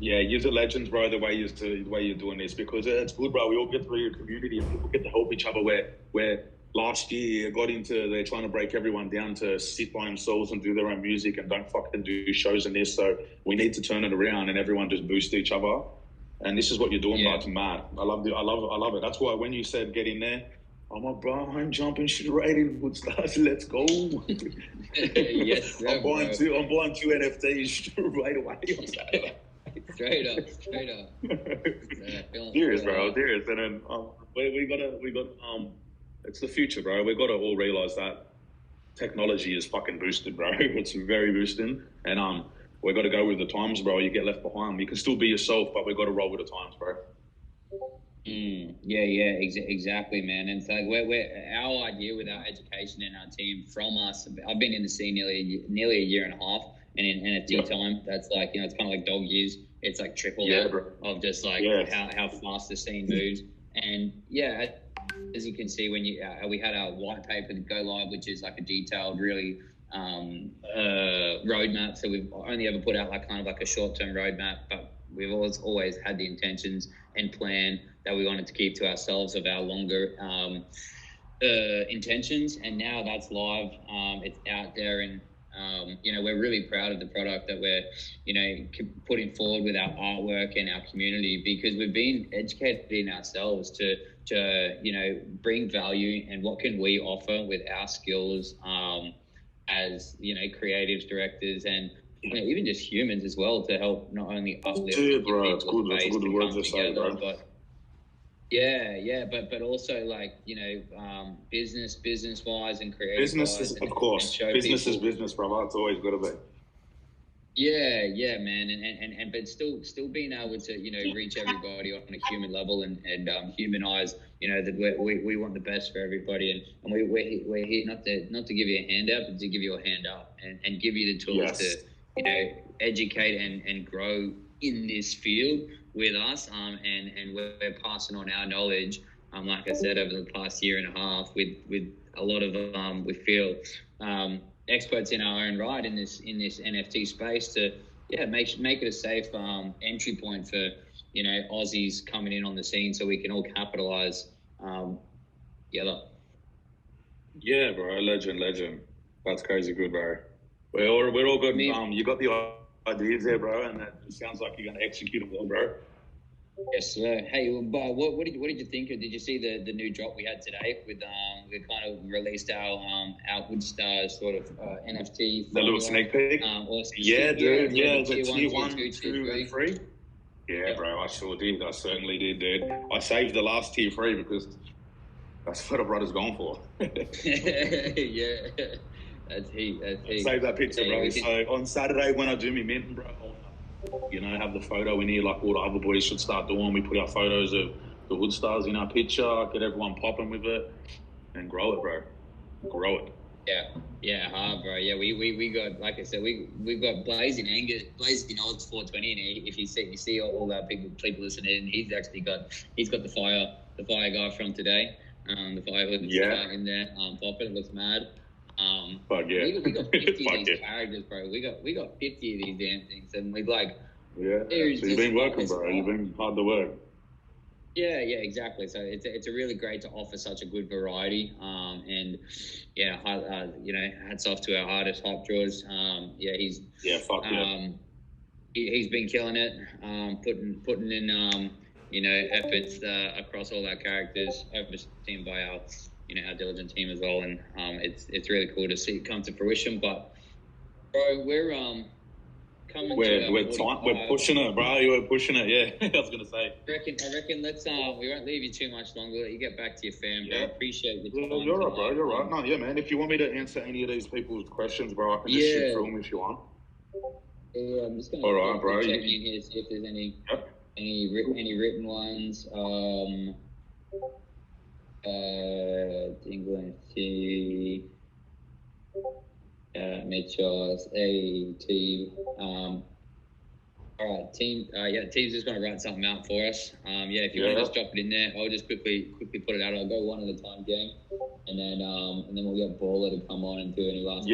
Yeah, you're the legends, bro, the way you're doing this, because it's good, bro. We all get through your community and people get to help each other where last year they're trying to break everyone down to sit by themselves and do their own music and don't fucking do shows and this. So we need to turn it around and everyone just boost each other. And this is what you're doing, bro. It's mad. I love it. That's why when you said get in there, I'm like, bro, I'm jumping straight in Hoodstarz. Let's go. Yes, sir, I'm buying two NFTs right away. Straight up. Serious, bro. Serious. And then we got it's the future, bro. We got to all realize that technology is fucking boosted, bro. It's very boosting, and we got to go with the times, bro. You get left behind. You can still be yourself, but we got to roll with the times, bro. Exactly, man. And so we're our idea with our education and our team from us. I've been in the scene nearly a year and a half, and in NFT time, that's like, it's kind of like dog years. It's like triple that of just like how fast the scene moves. And as you can see, when we had our white paper to go live, which is like a detailed, really roadmap. So we've only ever put out like kind of like a short-term roadmap, but we've always had the intentions and plan that we wanted to keep to ourselves of our longer intentions. And now that's live. It's out there, and we're really proud of the product that we're, putting forward with our artwork and our community, because we've been educating ourselves to bring value and what can we offer with our skills as, creatives, directors, and even just humans as well, to help not only uplift. Dude, bro, it's good. That's a good word to say, bro. But but also business wise and creative. Business is, of course, business is business, brother. It's always got to be. Yeah, man, and but still being able to reach everybody on a human level and humanize that we want the best for everybody and we're here not to give you a handout but to give you a hand up and give you the tools Yes. to educate and grow in this field with us and we're passing on our knowledge like I said over the past year and a half with a lot of we feel experts in our own right in this NFT space to make it a safe entry point for Aussies coming in on the scene so we can all capitalize together. Yeah, bro, legend. That's crazy good, bro. We're all good. You got the ideas there, bro, and it sounds like you're gonna execute them well, bro. Yes, sir. Hey, what did you think of? Did you see the new drop we had today with we kind of released our Hoodstarz sort of NFT. The little sneak peek. Yeah, dude. Yeah, the tier 1, 2, and 3. Yeah, bro, I sure did. I certainly did, dude. I saved the last tier 3 because that's what the brother's gone for. Yeah, that's heat. Save that picture, bro. So on Saturday when I do me mint, bro, have the photo in here like all the other boys should start doing. We put our photos of the Hoodstarz in our picture, get everyone popping with it, and grow it, bro. Grow it. Yeah, hard, bro. Yeah, we got, like I said, we've got blazing odds 420, and if you see all our people listening, he's got the fire guy from today, the fire hood in there, popping. It looks mad. But yeah, we got 50 of these characters, bro. We got 50 of these damn things, and we're like, yeah. So you've been working, bro. You've been hard to work. Yeah, exactly. So it's a really great to offer such a good variety, and hats off to our artist Hype Draws. He's been killing it, putting in efforts across all our characters, overseen by our our diligent team as well, and it's really cool to see it come to fruition. But bro, we're we're pushing it, bro. We're pushing it. Yeah, I was gonna say. I reckon. Let's we won't leave you too much longer. Let you get back to your fam. Yeah. I appreciate your time. You're right, bro. You're right. No, yeah, man. If you want me to answer any of these people's questions, bro, I can just shoot through them if you want. Yeah, I'm just gonna check in here see if there's any written ones. England T. MITCHOS all right, team. Team's just going to write something out for us. If you want to just drop it in there, I'll just quickly put it out. I'll go one at a time, gang, and then we'll get Baller to come on and do any last.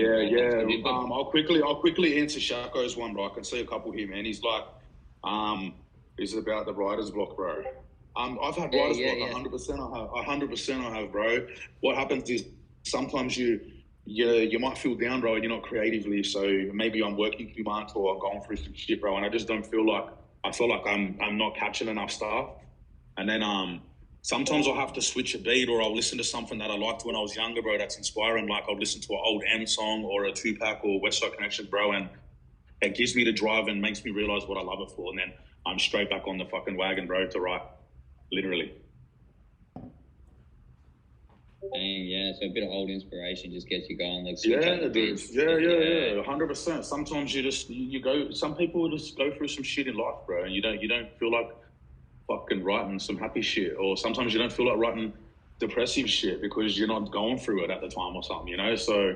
I'll quickly answer Shako's one, bro. I can see a couple here, man. He's like, is it about the writer's block, bro? I've had writer's block 100%. 100% I have, bro. What happens is sometimes you might feel down, bro, and you're not creatively. So maybe I'm working too much or I'm going through some shit, bro, and I just don't feel like I'm not catching enough stuff. And then sometimes I'll have to switch a beat or I'll listen to something that I liked when I was younger, bro, that's inspiring. Like I'll listen to an old M song or a Tupac or West Side Connection, bro, and it gives me the drive and makes me realize what I love it for. And then I'm straight back on the fucking wagon, bro, to write, literally. Yeah, so a bit of old inspiration just gets you going. Like dude. Yeah, 100%. Sometimes you go. Some people just go through some shit in life, bro, and you don't feel like fucking writing some happy shit, or sometimes you don't feel like writing depressive shit because you're not going through it at the time or something, So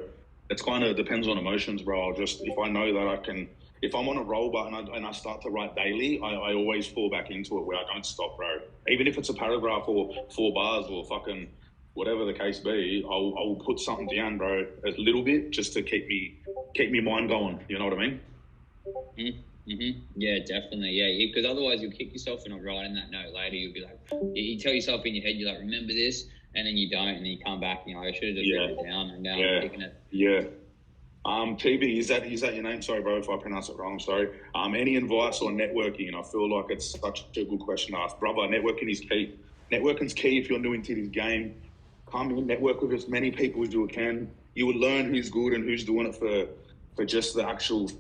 it's kind of depends on emotions, bro. If I know that if I'm on a roll button and I start to write daily, I always fall back into it where I don't stop, bro. Even if it's a paragraph or 4 bars or fucking whatever the case be, I'll put something down, bro, a little bit just to keep me mind going. You know what I mean? Mm-hmm. Yeah, definitely. Yeah, because otherwise you'll kick yourself for not writing that note later. You'll be like, you tell yourself in your head, you're like, remember this, and then you don't, and then you come back and you're like, I should have just written it down, and now I'm picking it. Yeah. TB, is that your name? Sorry, bro, if I pronounce it wrong. Sorry. Any advice on networking? I feel like it's such a good question to ask, brother. Networking is key. Networking's key if you're new into this game. Come in, network with as many people as you can. You will learn who's good and who's doing it for just the actual,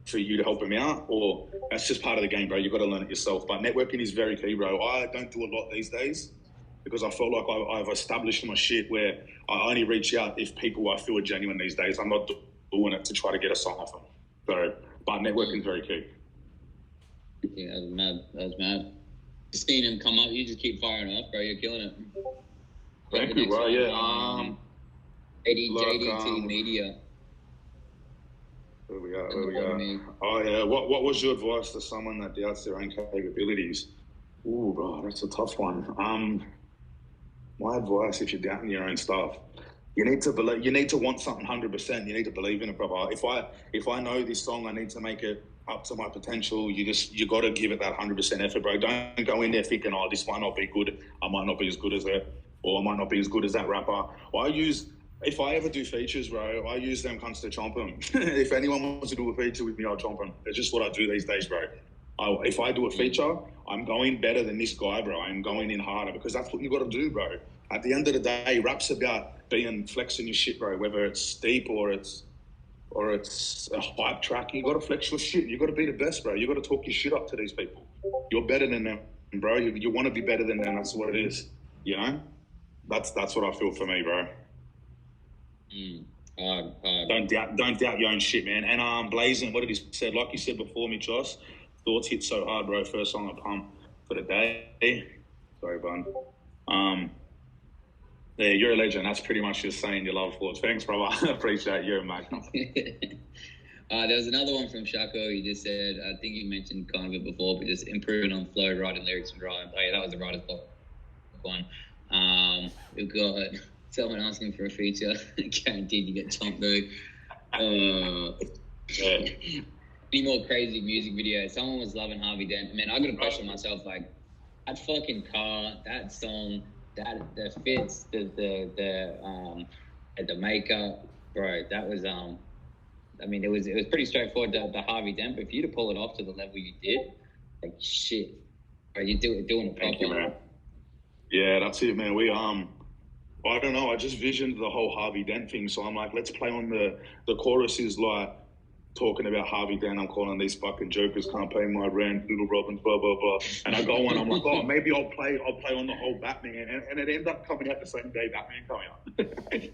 for you to help them out, or that's just part of the game, bro. You've got to learn it yourself. But networking is very key, bro. I don't do a lot these days because I feel like I've established my shit where I only reach out if people I feel are genuine these days. I'm not doing it to try to get a sign off them. So But networking is very key. Yeah, that was mad. That was mad. Just seeing him come up, you just keep firing off, bro. You're killing it. Thank you, bro. Yeah. JDT Media. Where we are. Oh, yeah. What was your advice to someone that doubts their own capabilities? Ooh, bro, that's a tough one. My advice, if you're doubting your own stuff, you need to believe. You need to want something 100%. You need to believe in it, brother. If I know this song, I need to make it up to my potential. You got to give it that 100% effort, bro. Don't go in there thinking, oh, this might not be good. I might not be as good as that, or I might not be as good as that rapper. If I ever do features, bro, I use them cunts to chomp them. If anyone wants to do a feature with me, I'll chomp them. It's just what I do these days, bro. If I do a feature, I'm going better than this guy, bro. I'm going in harder because that's what you got to do, bro. At the end of the day, rap's about flexing your shit, bro. Whether it's deep or it's a hype track, you got to flex your shit. You got to be the best, bro. You got to talk your shit up to these people. You're better than them, bro. You want to be better than them. That's what it is. You know, that's what I feel for me, bro. Don't doubt your own shit, man. And Blazing, what did he said? Like you said before, MITCHOS, thoughts hit so hard, bro. First song I pump for the day. Sorry, bun. Yeah, you're a legend. That's pretty much just saying you love thoughts. Thanks, brother. I appreciate you, mate. There was another one from Shako. He just said, I think you mentioned kind of it before, but just improving on flow, writing lyrics and rhyme. Oh yeah, that was the writer's block one. We've got someone asking for a feature. Guaranteed you get chomped though. Any more crazy music videos? Someone was loving Harvey Dent. Man, I got to question myself, like, that fucking car, that song, that fits, the makeup, bro. That was I mean, it was pretty straightforward, the Harvey Dent. But for you to pull it off to the level you did, like, shit, bro, you're doing it properly. Thank you, man. Yeah, that's it, man. I don't know. I just visioned the whole Harvey Dent thing. So I'm like, let's play on the chorus is like talking about Harvey Dent. I'm calling these fucking jokers can't pay my rent, little Robins, blah, blah, blah. And I go on, I'm like, oh, maybe I'll play on the whole Batman. And it ended up coming out the same day Batman coming out.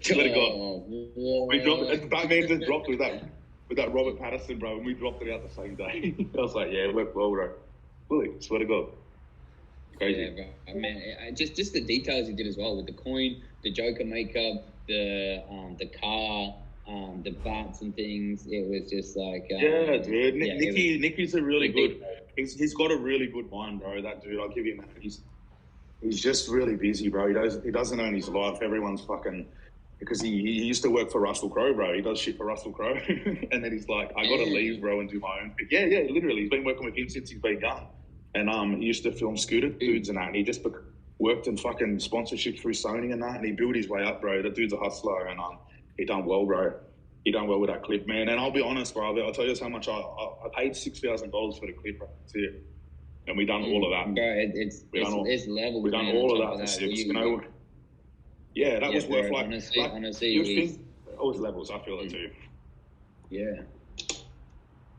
Swear to God. Batman just dropped with that Robert Pattinson, bro, and we dropped it out the same day. I was like, yeah, it worked well, bro. Really, swear to God. Crazy. Yeah, bro. Man, just the details he did as well with the coin, the Joker makeup, the car, the bats and things. It was just like yeah, dude. Nicky's a really good. He's got a really good mind, bro. That dude, I'll give him that. He's just really busy, bro. He doesn't own his life. Everyone's fucking because he used to work for Russell Crowe, bro. He does shit for Russell Crowe, and then he's like, I gotta leave, bro, and do my own. Yeah, literally, he's been working with him since he's been young. And he used to film scooter dudes and that, and he just worked in fucking sponsorship through Sony and that, and he built his way up, bro. That dude's a hustler, and he done well, bro. He done well with that clip, man. And I'll be honest, bro. I'll tell you how much I paid $6,000 for the clip, bro. That's it. And we done all of that. Bro, it's levels. We done all of that for $6. You know, yeah, that was worth like. Honestly, you think it was levels. I feel it too. Yeah.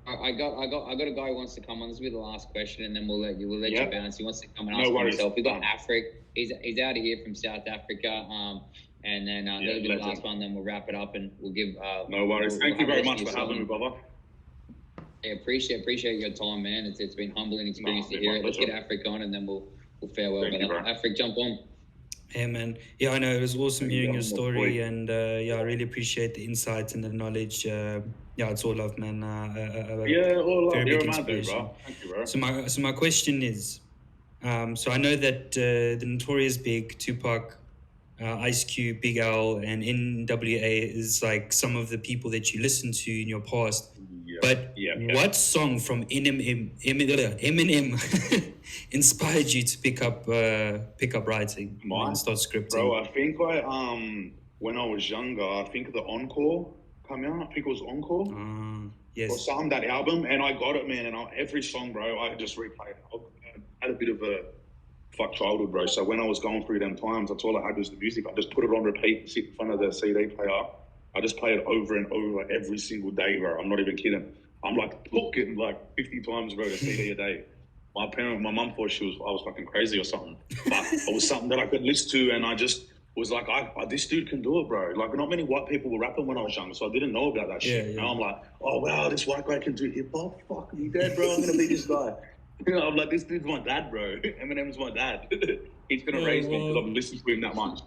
I got a guy who wants to come on. This will be the last question, and then we'll let you bounce. He wants to come and ask himself. We got Afric. He's out of here from South Africa. And then that'll be the last one. Then we'll wrap it up, and we'll give. No worries. Thank you very much for having me, brother. Yeah, appreciate your time, man. It's been humbling experience to hear it. Let's get Afric on, and then we'll farewell. Afric, jump on. Yeah, man. Yeah, I know. It was awesome hearing your story, and I really appreciate the insights and the knowledge. It's all love, man. All love. You're a man, dude, bro. Thank you, bro. So my question is, so I know that the Notorious Big, Tupac, Ice Cube, Big L, and NWA is like some of the people that you listened to in your past. But what song from Eminem inspired you to pick up writing and start scripting? Bro, I think when I was younger, I think the Encore came out. I think it was Encore. Yes. Or something, that album, and I got it, man. And every song, bro, I just replayed it. I had a bit of a fuck childhood, bro. So when I was going through them times, that's all I had was the music. I just put it on repeat, sit in front of the CD player. I just play it over and over every single day, bro. I'm not even kidding. I'm like talking like 50 times, bro, the CD a day. My mum thought I was fucking crazy or something. But it was something that I could listen to, and I was like, this dude can do it, bro. Like, not many white people were rapping when I was young, so I didn't know about that shit. Yeah. Now I'm like, oh, wow, this white guy can do hip-hop? Fuck me dead, bro. I'm going to be this guy. I'm like, this dude's my dad, bro. Eminem's my dad. He's going to raise me because I've listened to him that much.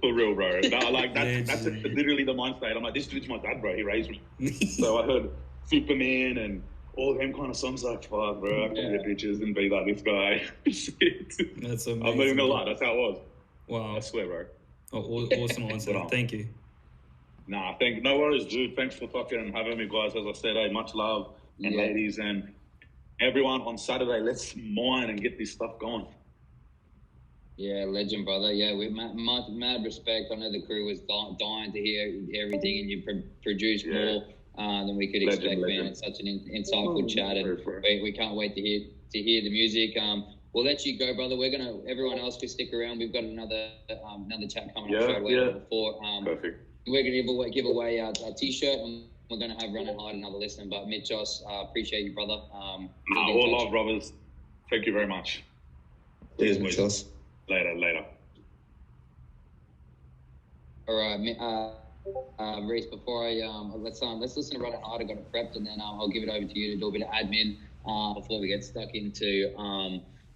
For real, bro. That's literally the mind state. I'm like, this dude's my dad, bro. He raised me. So I heard Superman and all them kind of songs, like, fuck, bro, I can be bitches and be like this guy. Shit. That's amazing. I'm not even going to lie. That's how it was. Wow. I swear, bro. Oh, awesome answer. Thank you. Nah, no worries, dude. Thanks for fucking having me, guys. As I said, much love and ladies and everyone on Saturday. Let's mine and get this stuff going. Yeah, legend, brother. Yeah, with mad respect. I know the crew was dying to hear everything, and you produced more than we could expect, man. It's such an insightful chat, and we can't wait to hear the music. We'll let you go, brother. Everyone else can stick around. We've got another chat coming up straight away before. Perfect. We're going to give away our T-shirt, and we're going to have Run and Hide another listen. But MITCHOS, appreciate you, brother. All love, brothers. Thank you very much. Cheers, MITCHOS. Later. All right, Reese. Before let's listen to Run and Hide. I got it prepped, and then I'll give it over to you to do a bit of admin before we get stuck into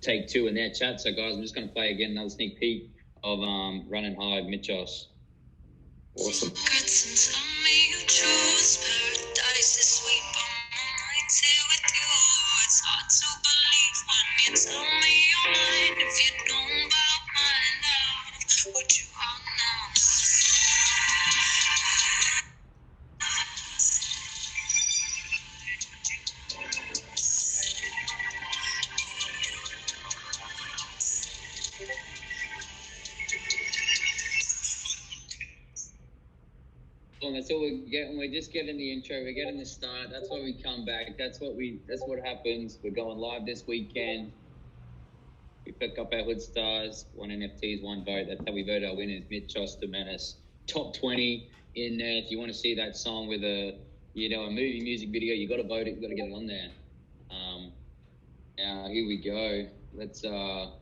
take two in their chat. So, guys, I'm just going to play again another sneak peek of Run and Hide, MITCHOS. Awesome. That's all we're getting. We're just getting the intro. We're getting the start. That's why we come back. That's what happens. We're going live this weekend. We pick up our Hoodstarz, 1 NFTs, 1 vote. That's how we vote our winners. MITCHOS Da Menace, top 20 in there. If you want to see that song with a movie music video, you got to vote it. You got to get it on there. Now here we go. Let's Baller,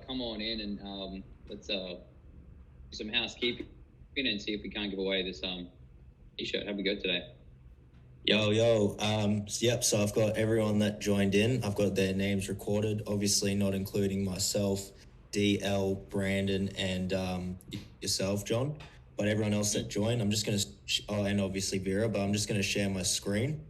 come on in and let's do some housekeeping and see if we can't give away this T-shirt. How'd we go today? Yo. Yep. So I've got everyone that joined in. I've got their names recorded. Obviously, not including myself, DL, Brandon, and yourself, John. But everyone else that joined, I'm just gonna. And obviously Vera. But I'm just gonna share my screen.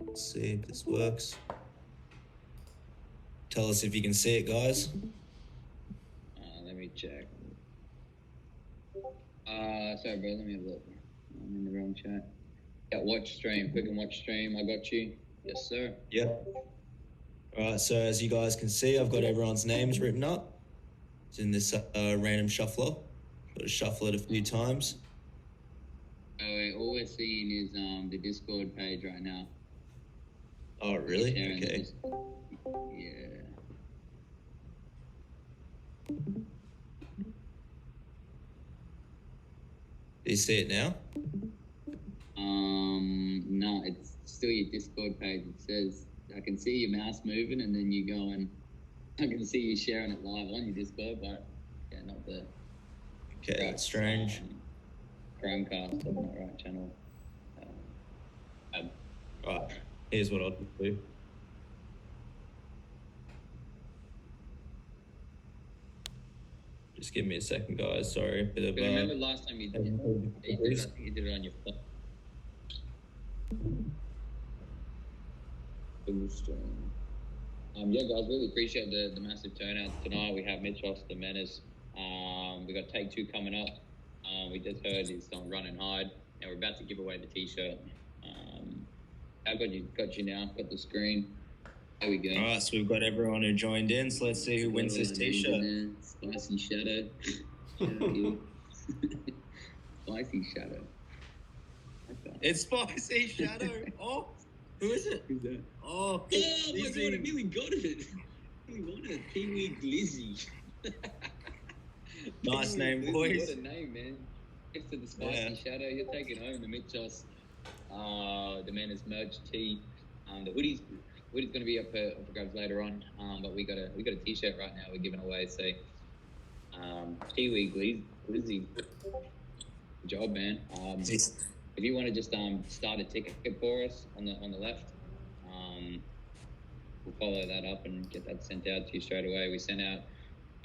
Let's see if this works. Tell us if you can see it, guys. Let me check. Sorry, bro. Let me have a look. I'm in the wrong chat. Yeah, watch stream. Click and watch stream. I got you. Yes, sir. Yep. All right. So as you guys can see, I've got everyone's names written up. It's in this random shuffler. Got to shuffle it a few times. All we're seeing is the Discord page right now. Oh, really? Okay. Yeah. Do you see it now? No, it's still your Discord page. It says, I can see your mouse moving, and then you go and I can see you sharing it live on your Discord, but yeah, not the. Okay, that's strange. Chromecast, not right channel. Right, here's what I'll do. Just give me a second, guys. Sorry, a bit of. Remember last time you did it? I think you did it on your phone. Yeah, guys, really appreciate the massive turnout tonight. We have MITCHOS Da Menace. We got take two coming up. We just heard it's on Run and Hide, and we're about to give away the T-shirt. I've got you now. Got the screen. There we go. All right, so we've got everyone who joined in. So let's see who wins this T-shirt. Spicy Shadow. Spicy Shadow. Okay. It's Spicy Shadow. Oh, who is it? Who's that? Oh, my God! I nearly got it. We got it. Pee-wee Glizzy. Nice name, boys. What a name, man. Next to the Spicy Shadow, you're taking home the MITCHOS the Menace merch tee. The hoodie's going to be up for grabs later on. But we got a t-shirt right now we're giving away. So, Kiwi Glizzy, good job, man. If you want to just start a ticket for us on the left, we'll follow that up and get that sent out to you straight away. We sent out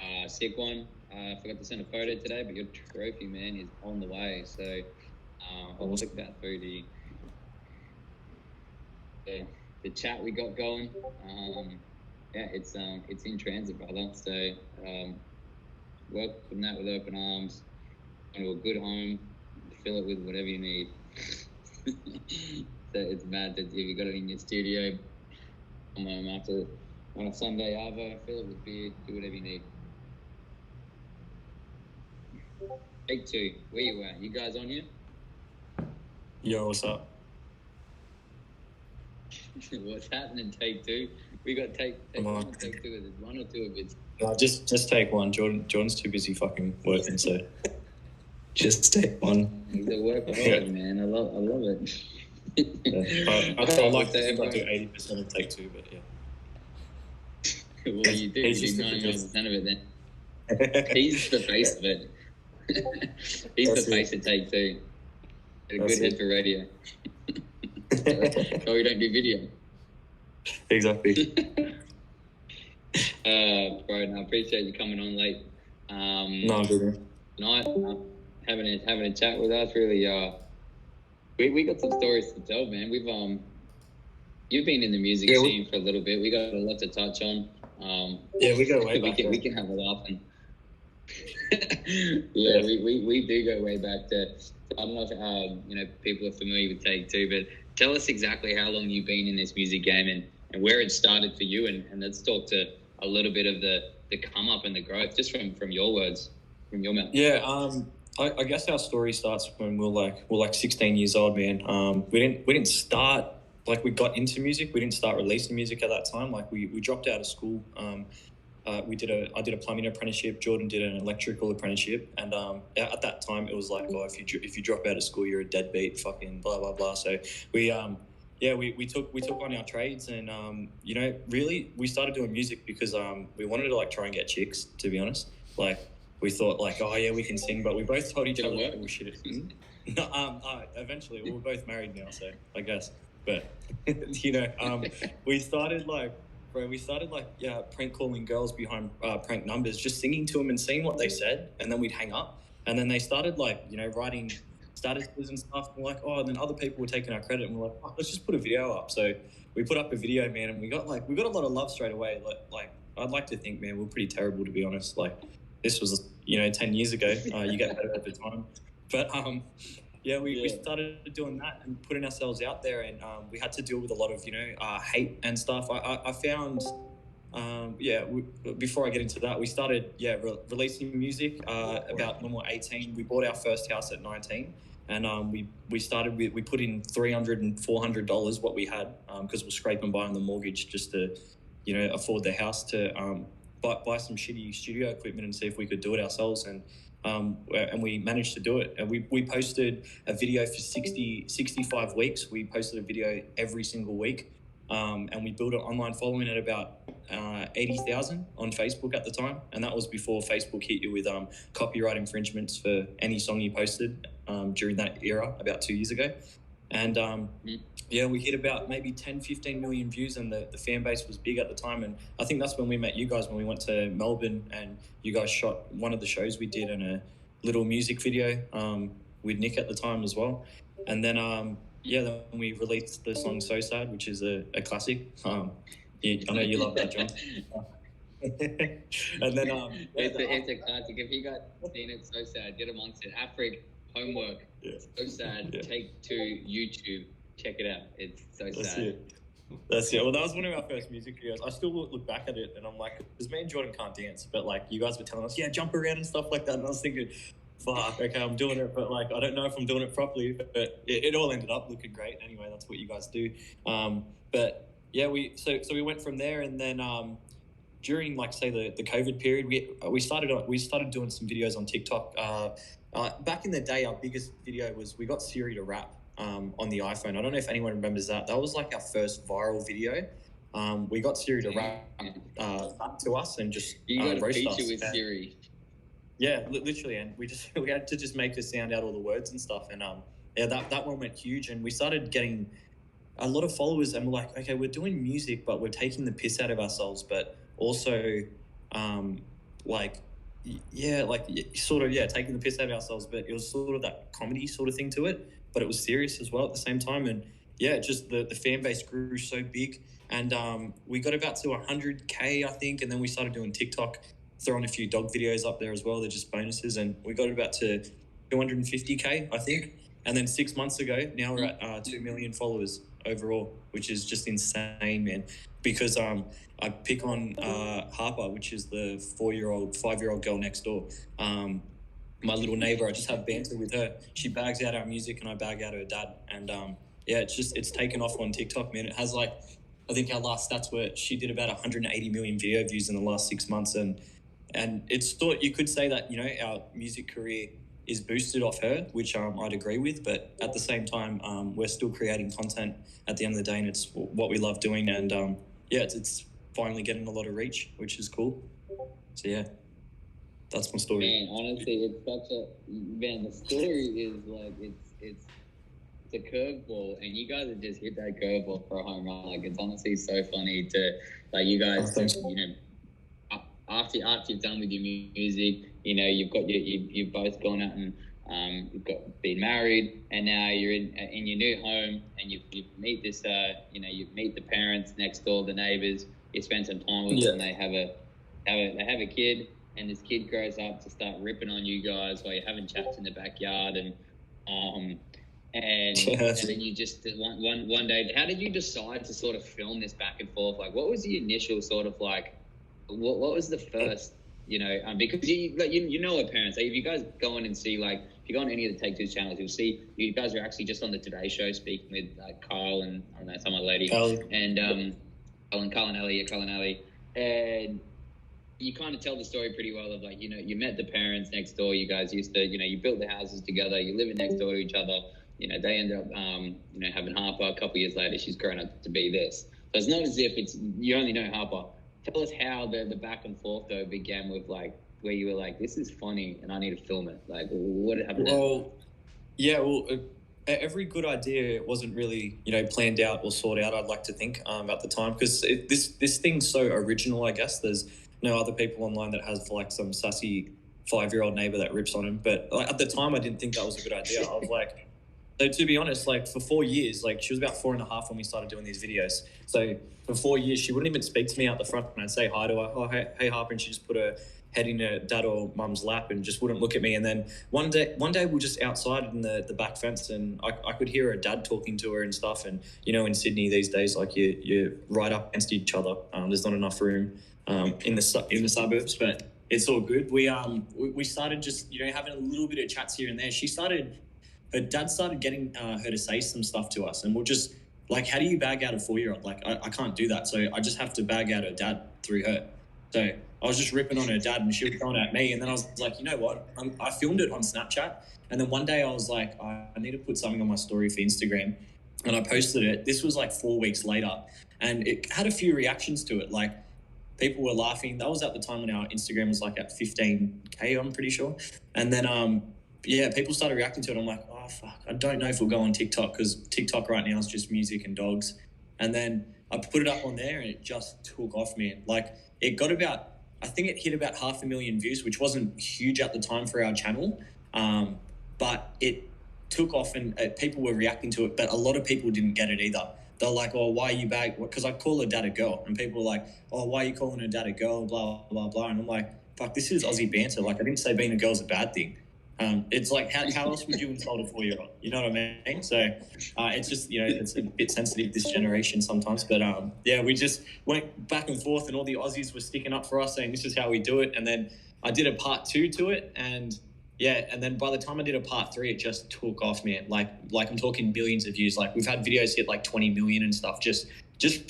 a sick one. I forgot to send a photo today, but your trophy, man, is on the way. So I'll stick that through the chat we got going. It's in transit, brother. So welcome that with open arms. Into a good home. Fill it with whatever you need. So it's mad that if you got it in your studio, come home after on a Sunday arvo, fill it with beer, do whatever you need. Take two. Where you at? You guys on here? Yo, what's up? What's happening? Take two. We got take one, take two. Is it one or two of it? No, just take one. Jordan's too busy fucking working, so just take one. He's a workaholic, man. I love it. Yeah. I like to think I do 80% of take two, but yeah. Well, you do 99% of it then. He's the face of it. He's the face of take two. A good head for radio. Oh, we don't do video. Exactly. Bro, I appreciate you coming on late. No, good. Tonight, having a chat with us. Really, we got some stories to tell, man. We've you've been in the music scene for a little bit. We got a lot to touch on. We go way back. We can have a laugh and we do go way back to. I don't know if people are familiar with Take Two, but tell us exactly how long you've been in this music game and where it started for you, and let's talk to a little bit of the come up and the growth, just from your words, from your mouth. Yeah, I guess our story starts when we're like 16 years old, man. We didn't start like we got into music. We didn't start releasing music at that time. Like we dropped out of school. I did a plumbing apprenticeship. Jordan did an electrical apprenticeship, and at that time it was like, oh, if you drop out of school, you're a deadbeat, fucking blah blah blah. So we took on our trades, and really we started doing music because we wanted to like try and get chicks. To be honest, like we thought like, oh yeah, we can sing, but we both told each other that we shit at singing. No, eventually we were both married now, so I guess. But we started prank calling girls behind prank numbers, just singing to them and seeing what they said, and then we'd hang up, and then they started writing statuses and stuff. And we're like, oh, and then other people were taking our credit, and we're like, oh, let's just put a video up. So we put up a video, man, and we got a lot of love straight away. Like I'd like to think, man, we're pretty terrible, to be honest. Like this was 10 years ago. You get better over time, but we started doing that and putting ourselves out there, and we had to deal with a lot of hate and stuff. I found before I get into that, we started releasing music about when we were 18. We bought our first house at 19, and we put in $300 and $400 what we had because we're scraping by on the mortgage just to afford the house, to buy some shitty studio equipment and see if we could do it ourselves. And we managed to do it. And we posted a video for 65 weeks. We posted a video every single week. And we built an online following at about 80,000 on Facebook at the time. And that was before Facebook hit you with copyright infringements for any song you posted during that era about 2 years ago. And we hit about maybe 10, 15 million views, and the fan base was big at the time. And I think that's when we met you guys, when we went to Melbourne, and you guys shot one of the shows we did in a little music video with Nick at the time as well. And then then we released the song So Sad, which is a classic. I know you love that, John. And then it's a classic. If you guys seen it, So Sad, get amongst it. Afrik, homework. Yeah. So Sad. Yeah. Take to YouTube. Check it out. It's so sad. That's it. Well, that was one of our first music videos. I still look back at it and I'm like, because me and Jordan can't dance, but like you guys were telling us, jump around and stuff like that. And I was thinking, fuck, okay, I'm doing it, but like I don't know if I'm doing it properly. But it all ended up looking great. Anyway, that's what you guys do. But yeah, we went from there, and then during like say the COVID period, we started doing some videos on TikTok. Back in the day, our biggest video was we got Siri to rap. on the iPhone. I don't know if anyone remembers that. That was like our first viral video. We got Siri to rap to us and just you got a roast feature us. with Siri. Yeah, literally, and we had to just make her sound out all the words and stuff, and yeah, that one went huge, and we started getting a lot of followers, and we're like, okay, we're doing music, but we're taking the piss out of ourselves, but also, taking the piss out of ourselves, but it was sort of that comedy sort of thing to it, but it was serious as well at the same time, and yeah, just the fan base grew so big, and we got about to 100K, I think, and then we started doing TikTok, throwing a few dog videos up there as well. They're just bonuses, and we got about to 250K, I think. And then 6 months ago, now we're at 2 million followers overall, which is just insane, man. Because I pick on Harper, which is the 5-year-old girl next door. My little neighbor, I just have banter with her. She bags out our music and I bag out her dad. And it's taken off on TikTok, man. It has I think our last stats were she did about 180 million video views in the last 6 months, and it's thought you could say that, our music career is boosted off her, which I'd agree with, but at the same time, we're still creating content at the end of the day, and it's what we love doing, and it's finally getting a lot of reach, which is cool. So yeah, that's my story. Man, honestly, it's such the story is it's a curveball, and you guys have just hit that curveball for a home run. It's honestly so funny to you guys, after you've done with your music, you've both gone out and been married, and now you're in your new home, and you meet this you meet the parents next door, the neighbors. You spend some time with them, and they have a kid, and this kid grows up to start ripping on you guys while you're having chats in the backyard, and then you just one day. How did you decide to sort of film this back and forth? What was the initial sort of what was the first, because you know what parents, if you guys go on and see, if you go on any of the Take Two's channels, you'll see you guys are actually just on the Today Show speaking with Kyle and I don't know, some other lady, Carl and Ellie, and you kind of tell the story pretty well of you met the parents next door, you guys used to, you built the houses together, you're living next door to each other, they ended up, having Harper a couple of years later, she's grown up to be this. So it's not as if you only know Harper. Tell us how the back and forth though began with where you were this is funny and I need to film it. What happened? Every good idea wasn't really planned out or sorted out. I'd like to think at the time, because this thing's so original. I guess there's no other people online that has some sassy 5-year-old neighbor that rips on him. But at the time, I didn't think that was a good idea. I was so to be honest, for 4 years, she was about 4.5 when we started doing these videos. So for 4 years, she wouldn't even speak to me out the front, and I'd say hi to her. Oh, hey Harper, and she just put her head in her dad or mum's lap and just wouldn't look at me. And then one day we were just outside in the back fence, and I could hear her dad talking to her and stuff. And in Sydney these days, you're right up against each other. There's not enough room in the suburbs, but it's all good. We started just having a little bit of chats here and there. Her dad started getting her to say some stuff to us, and we're just how do you bag out a 4-year-old? I can't do that, so I just have to bag out her dad through her. So I was just ripping on her dad, and she was going at me, and then I was like, you know what? I filmed it on Snapchat, and then one day I was like, I need to put something on my story for Instagram, and I posted it. This was 4 weeks later, and it had a few reactions to it. People were laughing. That was at the time when our Instagram was at 15K, I'm pretty sure, and then people started reacting to it. I'm like, oh, fuck, I don't know if we'll go on TikTok, because TikTok right now is just music and dogs. And then I put it up on there, and it just took off, man. It got I think it hit about 500,000 views, which wasn't huge at the time for our channel. But it took off, and people were reacting to it, but a lot of people didn't get it either. They're like, oh, why are you back? Because I call her dad a girl, and people were like, oh, why are you calling her dad a girl? Blah, blah, blah. And I'm like, fuck, this is Aussie banter. I didn't say being a girl's a bad thing. It's how else would you insult a 4-year-old? You know what I mean? So it's just, it's a bit sensitive this generation sometimes. But we just went back and forth, and all the Aussies were sticking up for us, saying this is how we do it. And then I did a part 2 to it, and then by the time I did a part 3, it just took off, man. I'm talking billions of views. We've had videos hit 20 million and stuff, just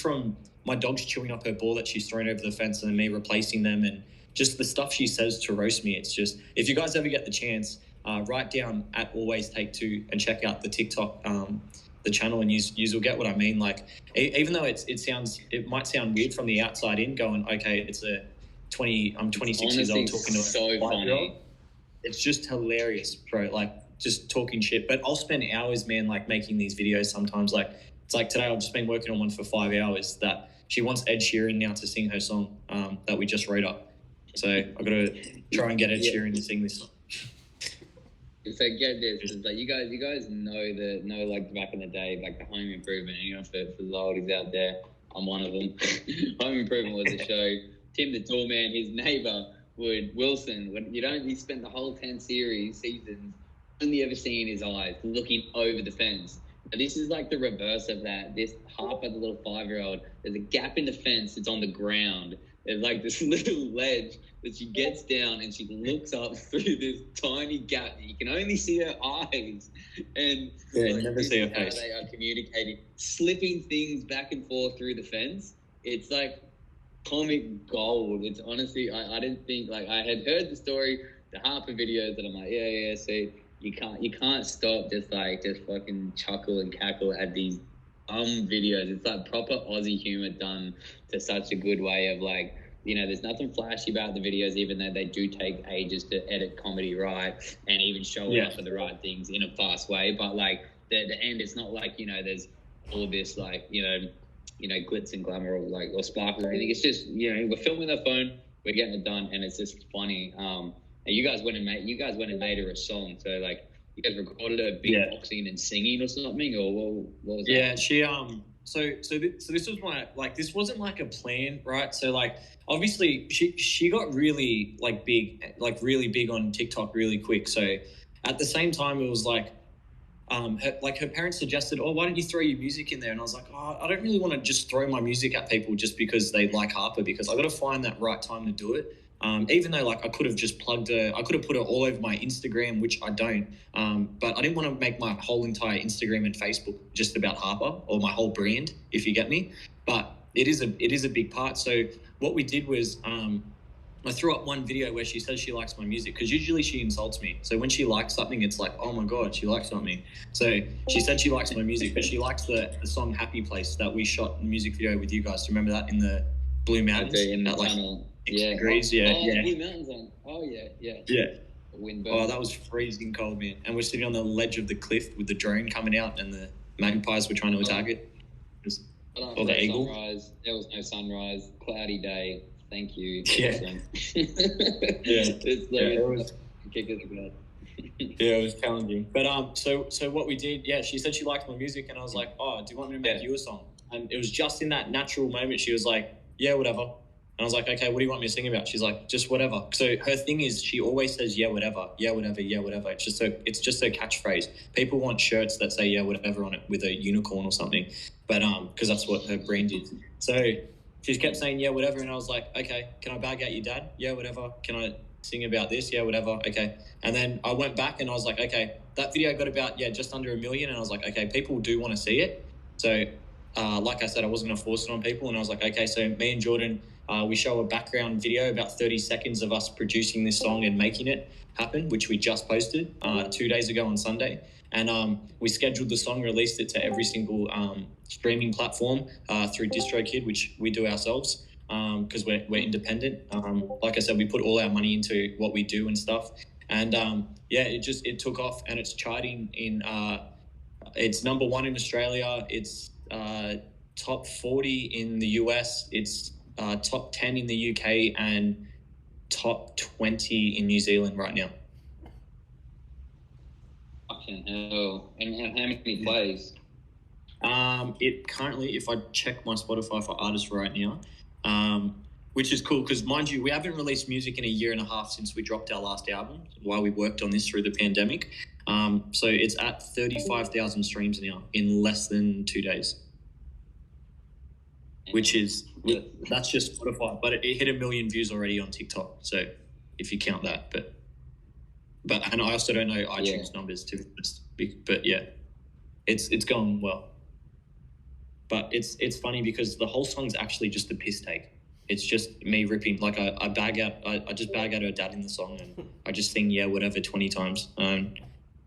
from my dog's chewing up her ball that she's thrown over the fence, and then me replacing them, and just the stuff she says to roast me. It's just, if you guys ever get the chance, write down at Always Take Two and check out the TikTok, the channel, and you will get what I mean. Like, even though it might sound weird from the outside in, going, okay, I'm 26 years old talking to so funny. It's just hilarious, bro. Like, just talking shit. But I'll spend hours, man, like making these videos sometimes. Like, it's like today I've just been working on one for 5 hours that she wants Ed Sheeran now to sing her song that we just wrote up. So I've got to try and get Ed Sheeran to sing this song. So get this, it's like you guys know like back in the day, like the Home Improvement, you know, for the oldies out there, I'm one of them. Home Improvement was a show. Tim the Tall Man, his neighbor Wilson, he spent the whole 10 seasons only ever seeing his eyes, looking over the fence. But this is like the reverse of that. This Harper, the little 5-year-old, there's a gap in the fence. It's on the ground. There's like this little ledge that she gets down and she looks up through this tiny gap. You can only see her eyes. And never see her face. They are communicating, slipping things back and forth through the fence. It's like comic gold. It's honestly, I didn't think, like, I had heard the story, the Harper videos, and I'm like, yeah, see, you can't stop just fucking chuckle and cackle at these videos. It's like proper Aussie humor done to such a good way of, like, you know, there's nothing flashy about the videos, even though they do take ages to edit comedy right and even show up for the right things in a fast way. But like the end, it's not like, you know, there's all this like, you know, glitz and glamour or sparkle or anything. It's just, you know, we're filming the phone, we're getting it done, and it's just funny. And you guys went and made her a song. So like, you guys recorded her beatboxing and singing or something, or what was that? Yeah, she So this was this wasn't like a plan, right? So like, obviously she got really big on TikTok really quick. So at the same time, it was like, her parents suggested, oh, why don't you throw your music in there? And I was like, oh, I don't really want to just throw my music at people just because they like Harper, because I got to find that right time to do it. Even though like I could have just plugged her, I could have put her all over my Instagram, which I don't. But I didn't want to make my whole entire Instagram and Facebook just about Harper, or my whole brand, if you get me. But it is a big part. So what we did was I threw up one video where she says she likes my music, because usually she insults me. So when she likes something, it's like, oh my God, she likes something. So she said she likes my music, but she likes the song Happy Place that we shot in the music video with you guys. Do you remember that, in the Blue Mountains? In the tunnel. Yeah. Degrees, Blue Mountains on. Oh yeah. Wind burn. Oh, that was freezing cold, man. And we're sitting on the ledge of the cliff with the drone coming out, and the magpies were trying to attack it. Or the eagle. Sunrise. There was no sunrise. Cloudy day. Thank you. Yeah. It was kickers again. Yeah, it was challenging. But so what we did, she said she liked my music, and I was like, oh, do you want me to make you a song? And it was just in that natural moment, she was like, yeah, whatever. And I was like, okay, what do you want me to sing about? She's like, just whatever. So her thing is, she always says, yeah, whatever, yeah, whatever, yeah, whatever. It's just her catchphrase. People want shirts that say, yeah, whatever on it with a unicorn or something. But because that's what her brand is. So she kept saying, yeah, whatever. And I was like, okay, can I bag out your dad? Yeah, whatever. Can I sing about this? Yeah, whatever. Okay. And then I went back and I was like, okay, that video got about, just under 1 million. And I was like, okay, people do want to see it. So like I said, I wasn't going to force it on people. And I was like, okay, so me and Jordan, we show a background video, about 30 seconds of us producing this song and making it happen, which we just posted 2 days ago on Sunday. And we scheduled the song, released it to every single streaming platform through DistroKid, which we do ourselves because we're independent. Like I said, we put all our money into what we do and stuff. And it took off, and it's charting in, it's number 1 in Australia. It's top 40 in the US. It's top 10 in the UK and top 20 in New Zealand right now. Fucking hell. And how many plays? It currently, if I check my Spotify for artists right now, which is cool because, mind you, we haven't released music in 1.5 years since we dropped our last album while we worked on this through the pandemic. So it's at 35,000 streams now in less than 2 days. Which is, that's just Spotify, but it hit 1 million views already on TikTok. So if you count that, but and I also don't know iTunes numbers to be honest, but yeah, it's going well. But it's funny because the whole song's actually just a piss take. it's just me ripping, like I just bag out her dad in the song, and I just sing yeah whatever 20 times.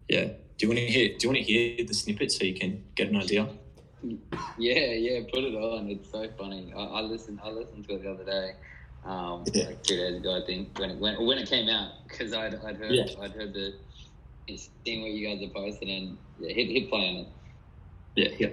Yeah. Do you want to hear the snippet so you can get an idea? Yeah, put it on. It's so funny. I listened to it the other day, like 2 days ago, I think, when it came out, because I'd heard the seeing what you guys are posting, and hit play on it. Yeah.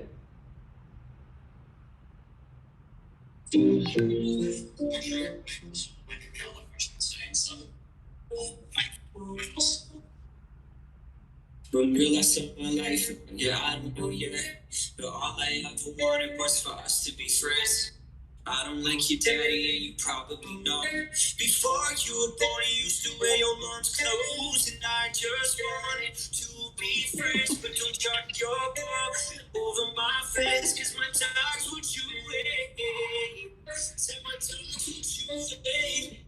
From real last of my life, yeah, I don't know yet, but all I ever wanted was for us to be friends. I don't like your daddy, and you probably know. Before you were born, you used to wear your mom's clothes, and I just wanted to be friends, but don't judge your ball over my fence, cause my dogs would you wait. Say my dogs would you wait.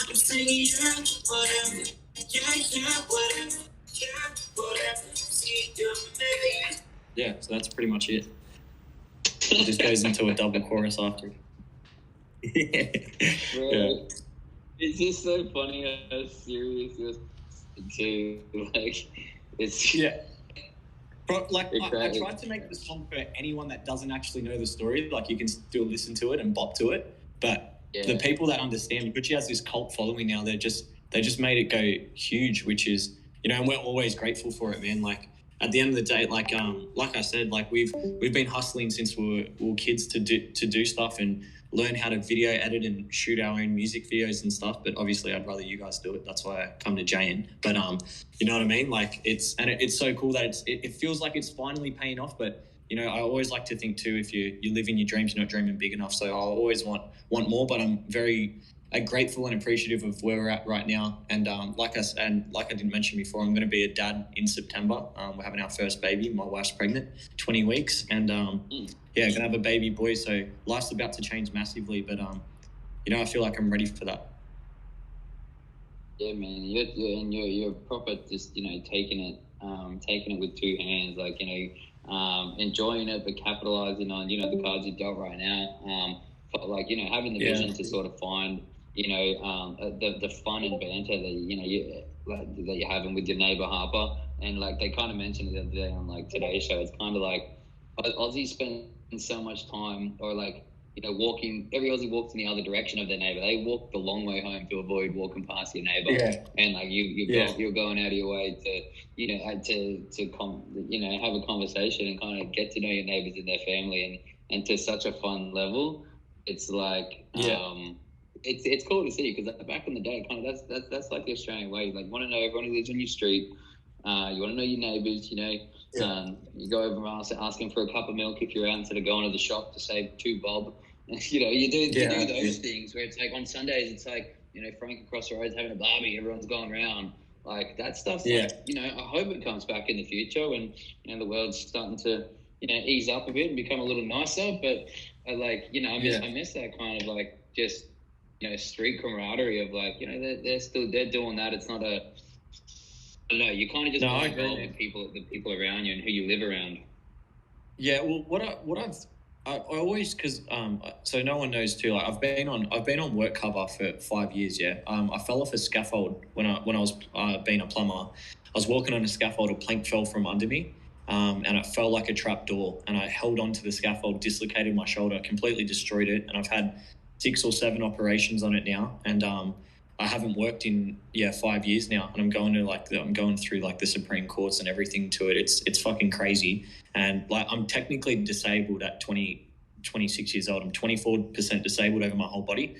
I'm singing, yeah, whatever. Yeah, whatever. Yeah, whatever. See you, baby. Yeah, so that's pretty much it. It just goes into a double chorus after. Yeah. It's just so funny how serious it was too. Like, it's But like, I tried to make the song for anyone that doesn't actually know the story. Like, you can still listen to it and bop to it. But the people that understand, because she has this cult following now, they just made it go huge, which is, and we're always grateful for it, man. Like, at the end of the day, like I said, like we've been hustling since we were kids to do stuff and learn how to video edit and shoot our own music videos and stuff. But obviously, I'd rather you guys do it. That's why I come to JN. But you know what I mean? Like, it's so cool that it feels like it's finally paying off. But I always like to think too, if you live in your dreams, you're not dreaming big enough. So I'll always want more. But I'm very grateful and appreciative of where we're at right now. And like I didn't mention before, I'm going to be a dad in September. We're having our first baby. My wife's pregnant, 20 weeks, and going to have a baby boy. So life's about to change massively, but I feel like I'm ready for that. Yeah, man, you're proper, just taking it with two hands, like enjoying it, but capitalizing on the cards you've got right now. Like having the vision to sort of find the fun and banter that you're having with your neighbor Harper, and like they kind of mentioned it the other day on like today's show. It's kind of like Aussies spend so much time, or like walking. Every Aussie walks in the other direction of their neighbor. They walk the long way home to avoid walking past your neighbor, and like you're going out of your way to have a conversation and kind of get to know your neighbors and their family, and to such a fun level. It's like it's cool to see, because back in the day, kind of that's like the Australian way. You like want to know everyone who lives on your street. You want to know your neighbours. You go over asking for a cup of milk if you're out, instead of going to the shop to save 2 bob. You do those things where it's like on Sundays, it's like Frank across the road's having a barbie, everyone's going around. Like that stuff's like, I hope it comes back in the future when the world's starting to ease up a bit and become a little nicer. But I miss that kind of like just street camaraderie of like they're doing that. It's not a, I don't know, you kind of just involved with the people around you and who you live around. Yeah, well, I always, because so no one knows too. Like I've been on work cover for 5 years. Yeah, I fell off a scaffold when I was being a plumber. I was walking on a scaffold, a plank fell from under me. And it fell like a trap door, and I held onto the scaffold, dislocated my shoulder, completely destroyed it, and I've had 6 or 7 operations on it now, and I haven't worked in 5 years now, and I'm going through like the Supreme Courts and everything to it. It's fucking crazy, and like I'm technically disabled at 26 years old. I'm 24% disabled over my whole body,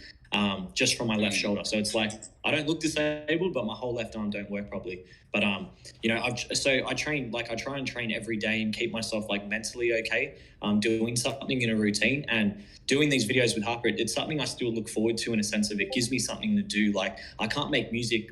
just from my left shoulder. So it's like I don't look disabled, but my whole left arm don't work properly. But I train, like I try and train every day and keep myself like mentally okay. Doing something in a routine and doing these videos with Harper. It's something I still look forward to, in a sense of it gives me something to do. Like I can't make music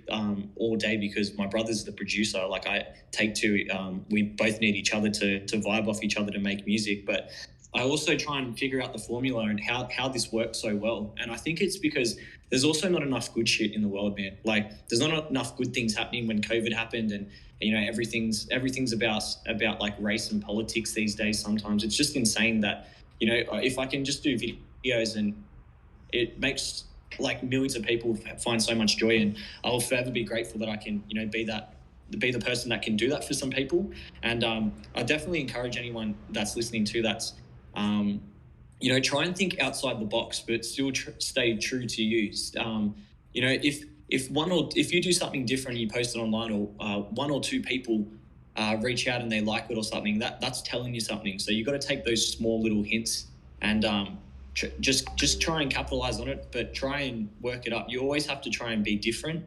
all day because my brother's the producer. Like I take to, we both need each other to vibe off each other to make music. But I also try and figure out the formula and how this works so well. And I think it's because there's also not enough good shit in the world, man. Like there's not enough good things happening when COVID happened, and everything's about like race and politics these days. Sometimes it's just insane that if I can just do videos and it makes like millions of people find so much joy, and I will forever be grateful that I can, you know, be the person that can do that for some people. And I definitely encourage anyone that's listening to that's, you know, try and think outside the box, but still stay true to you. You know, if you do something different, you post it online, or one or two people reach out and they like it or something, that's telling you something. So you got to take those small little hints and just try and capitalize on it, but try and work it up. You always have to try and be different.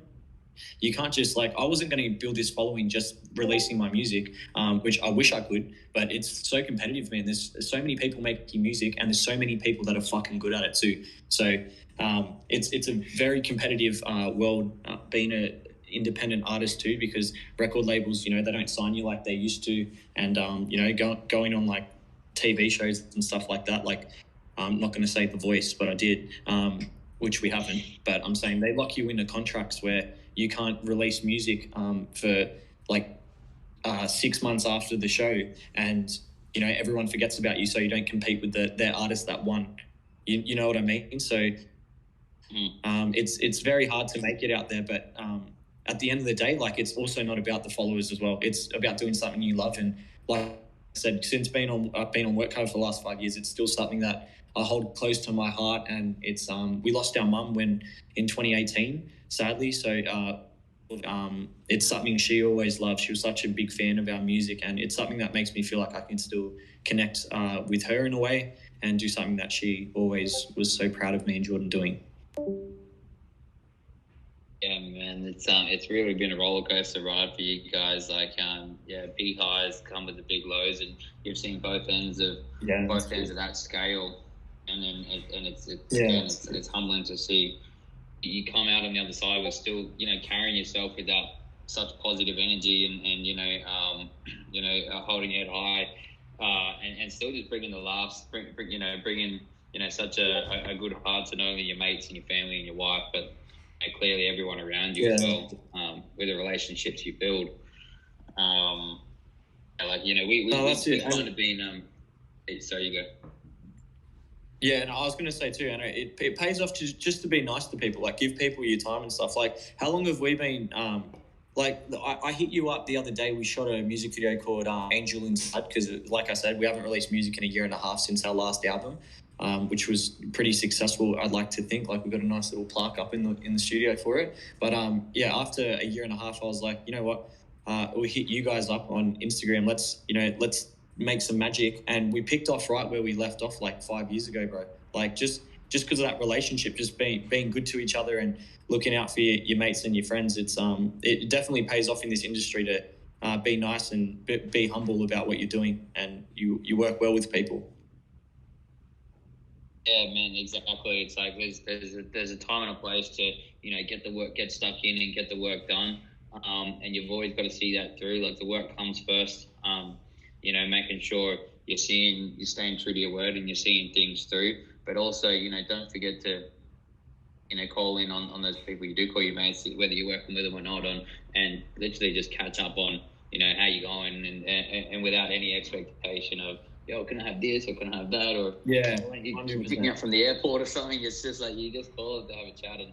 You can't just like, I wasn't going to build this following just releasing my music, which I wish I could, but it's so competitive, man. There's so many people making music, and there's so many people that are fucking good at it too. So it's a very competitive world, being a independent artist too, because record labels, you know, they don't sign you like they used to, and you know, going on like TV shows and stuff like that. Like, I'm not going to say The Voice, but I did, which we haven't. But I'm saying they lock you into contracts where you can't release music for like 6 months after the show, and you know, everyone forgets about you, so you don't compete with their artist that won. You know what I mean? So it's very hard to make it out there, but at the end of the day, like, it's also not about the followers as well. It's about doing something you love. And like I said, since I've been on work cover for the last 5 years, it's still something that I hold close to my heart. And it's we lost our mum in 2018, sadly. So it's something she always loved. She was such a big fan of our music, and it's something that makes me feel like I can still connect with her in a way and do something that she always was so proud of me and Jordan doing. Yeah, man, it's really been a roller coaster ride for you guys. Like, big highs come with the big lows, and you've seen both ends of that scale. And then it's humbling to see you come out on the other side with still, you know, carrying yourself with that such positive energy and holding it high, and still just bringing the laughs, bringing such a good heart to not only your mates and your family and your wife, but clearly everyone around you as well, with the relationships you build. We've kind of been sorry, you go. Yeah, and I was going to say too, it pays off just to be nice to people, like give people your time and stuff. Like, how long have we been, I hit you up the other day, we shot a music video called Angel Inside, because like I said, we haven't released music in 1.5 years since our last album, which was pretty successful, I'd like to think. Like, we got a nice little plaque up in the studio for it. But after 1.5 years, I was like, you know what, we'll hit you guys up on Instagram. Let's make some magic. And we picked off right where we left off like 5 years ago, bro. Like, just because of that relationship, just being good to each other and looking out for your mates and your friends. It definitely pays off in this industry to be nice and be humble about what you're doing, and you work well with people. Yeah, man, exactly. It's like there's a time and a place to, get stuck in and get the work done. And you've always got to see that through. Like, the work comes first. Making sure you're staying true to your word and you're seeing things through. But also, don't forget to, call in on those people you do call your mates, whether you're working with them or not, and literally just catch up on, how you're going, and without any expectation of, yo, can I have this or can I have that? Or when you pick me up from the airport or something, it's just like you just call it to have a chat. And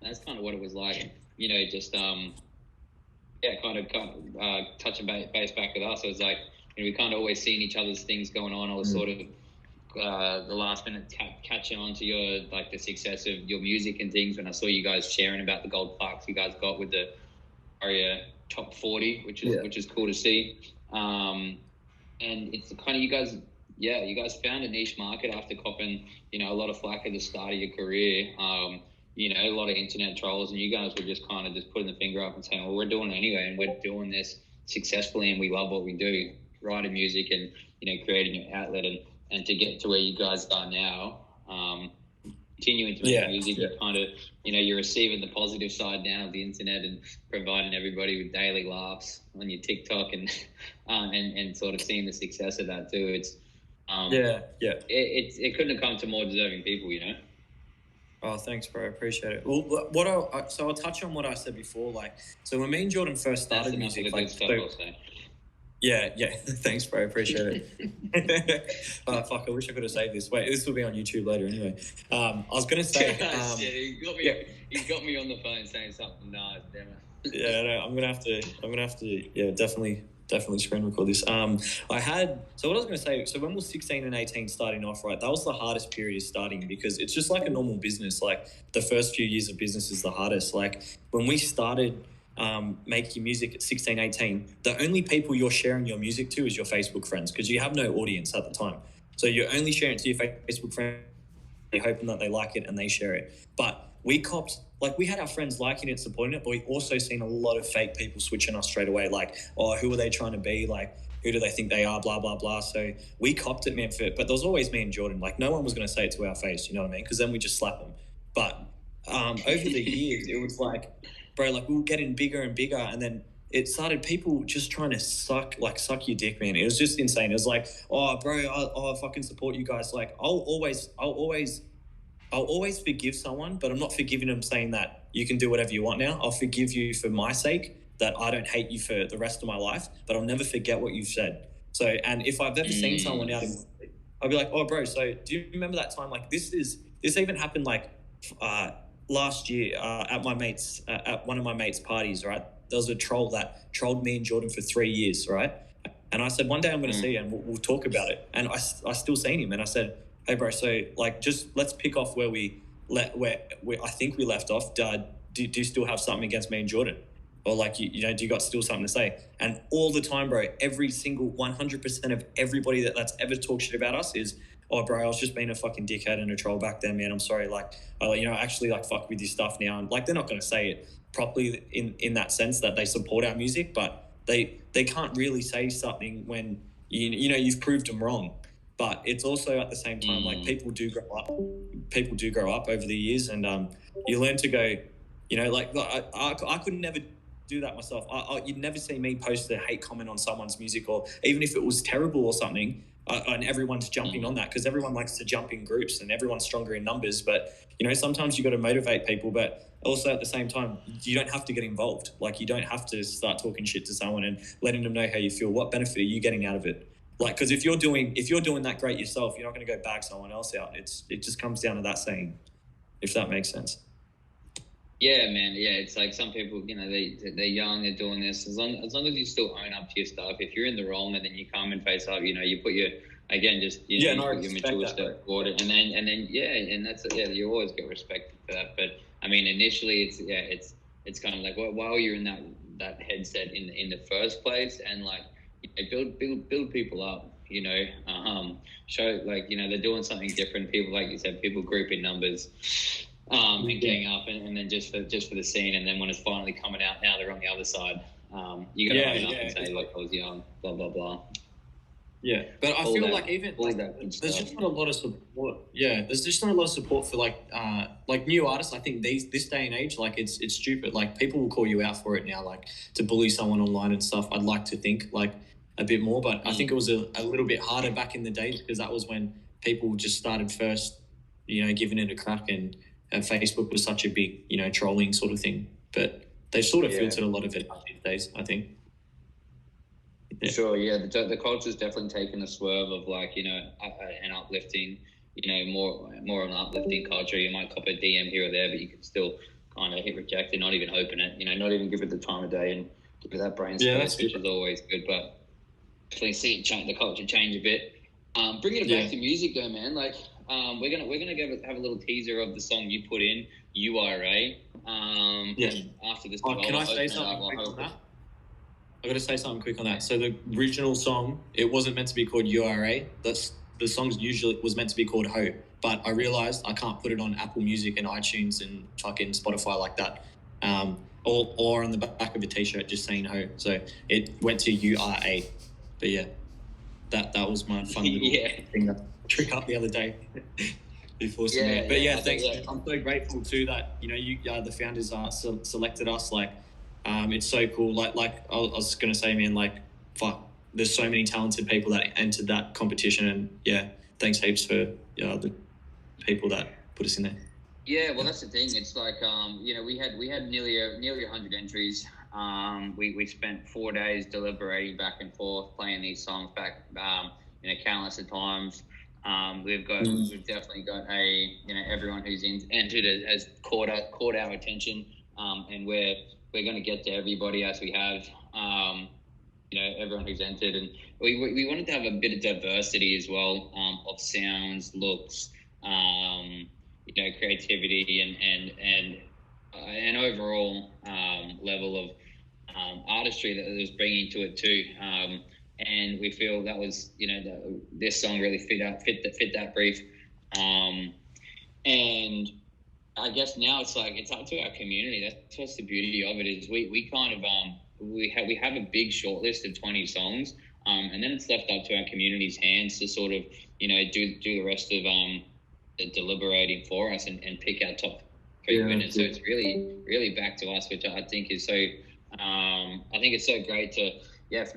that's kind of what it was like, touching base back with us. It was like, we kind of always seen each other's things going on. I was sort of the last minute catching on to your, like, the success of your music and things, when I saw you guys sharing about the gold plaques you guys got with the ARIA top 40, which is cool to see. And it's kind of, you guys found a niche market after copping, a lot of flack at the start of your career. A lot of internet trolls, and you guys were just kind of just putting the finger up and saying, well, we're doing it anyway, and we're doing this successfully, and we love what we do, writing music and, creating your outlet, and to get to where you guys are now, continuing to make music, you kind of, you're receiving the positive side now of the internet and providing everybody with daily laughs on your TikTok and sort of seeing the success of that too. It's, it couldn't have come to more deserving people, Oh, thanks, bro. I appreciate it. Well, so I'll touch on what I said before. Like, so when me and Jordan first started music, like, Yeah. Thanks, bro. Appreciate it. Fuck, I wish I could have saved this. Wait, this will be on YouTube later anyway. I was going to say... He got me on the phone saying something nice, damn it. Yeah, no, I'm gonna have to definitely screen record this. So what I was gonna say, so when we were 16 and 18 starting off, right, that was the hardest period starting, because it's just like a normal business. Like the first few years of business is the hardest. Like when we started making music at 16, 18, the only people you're sharing your music to is your Facebook friends, because you have no audience at the time. So you're only sharing it to your Facebook friends, hoping that they like it and they share it. But we copped, like, we had our friends liking it and supporting it, but we also seen a lot of fake people switching us straight away. Like, oh, who are they trying to be? Like, who do they think they are? Blah, blah, blah. So we copped it, man, but there was always me and Jordan. Like, no one was going to say it to our face, you know what I mean? Because then we just slap them. But over the years, it was like, bro, like, we were getting bigger and bigger, and then it started people just trying to suck your dick, man. It was just insane. It was like, oh, bro, I fucking support you guys. Like, I'll always forgive someone, but I'm not forgiving them saying that you can do whatever you want now. I'll forgive you for my sake, that I don't hate you for the rest of my life, but I'll never forget what you've said. So, and if I've ever seen someone out, I'll be like, oh, bro, so do you remember that time? Like, this even happened like last year at one of my mates' parties, right? There was a troll that trolled me and Jordan for 3 years, right? And I said, one day I'm going to see you and we'll talk about it. And I still seen him, and I said, hey, bro, so like, just let's pick off where I think we left off. Do you still have something against me and Jordan? Or like, do you got still something to say? And all the time, bro, every single 100% of everybody that's ever talked shit about us is, oh, bro, I was just being a fucking dickhead and a troll back then, man. I'm sorry. Like, I actually like fuck with your stuff now. And like, they're not going to say it properly in that sense that they support our music, but they can't really say something when, you've proved them wrong. But it's also at the same time, like, people do grow up over the years, and you learn to go, like I could never do that myself. You'd never see me post a hate comment on someone's music, or even if it was terrible or something, and everyone's jumping on that, because everyone likes to jump in groups and everyone's stronger in numbers. But, sometimes you got to motivate people, but also at the same time, you don't have to get involved. Like, you don't have to start talking shit to someone and letting them know how you feel. What benefit are you getting out of it? Like, because if you're doing that great yourself, you're not going to go bag someone else out. It just comes down to that saying, if that makes sense. Yeah, man. Yeah, it's like some people, they're young, they're doing this. As long as you still own up to your stuff. If you're in the wrong and then you come and face up, you put your, again, just you put your mature step forward, and then that's you always get respected for that. But I mean, initially, it's kind of like, while you're in that headset in the first place, and like, build people up, show, like, they're doing something different. People, like you said, people group in numbers, and getting up, and then just for the scene. And then when it's finally coming out, now they're on the other side. You got to own up and say, look, I was young, blah, blah, blah. Yeah, but I feel like even like there's just not a lot of support. Yeah, there's just not a lot of support for like new artists. I think this day and age, like, it's stupid. Like, people will call you out for it now, like, to bully someone online and stuff. I'd like to think like a bit more, but I think it was a little bit harder back in the days, because that was when people just started first, giving it a crack, and Facebook was such a big, trolling sort of thing. But they've sort of filtered a lot of it these days, I think. Yeah. Sure, yeah. The culture's definitely taken a swerve of, like, an uplifting, more of an uplifting culture. You might cop a DM here or there, but you can still kind of hit reject and not even open it, not even give it the time of day and give it that brain space, which is always good. But definitely see it the culture change a bit. Bringing it back to music though, man. Like, we're gonna have a little teaser of the song you put in, URA. After this, can I say something quick on that? I've got to say something quick on that. So the original song, it wasn't meant to be called URA. The song's usually was meant to be called Ho. But I realized I can't put it on Apple Music and iTunes and fucking Spotify like that. Or on the back of a t-shirt just saying Ho. So it went to URA. But yeah, that was my fun little thing that trick up the other day before submitting. But thanks. Yeah. I'm so grateful too that you the founders selected us. Like, it's so cool. Like I was gonna say, man. Like, fuck, there's so many talented people that entered that competition, and thanks heaps for the people that put us in there. Yeah, well, that's the thing. It's like we had nearly 100 entries. We spent 4 days deliberating back and forth, playing these songs back, countless of times. We've definitely got everyone who's entered has caught our attention, and we're going to get to everybody as we have, everyone who's entered, and we wanted to have a bit of diversity as well, of sounds, looks, creativity, and overall level of artistry that it was bringing to it too. And we feel that was, this song really fit that brief. And I guess now it's up to our community. That's what's the beauty of it, is we kind of we have a big short list of 20 songs, and then it's left up to our community's hands to sort of do the rest of the deliberating for us and pick our top 3 winners. So it's really back to us, which I think is so. I think it's so great for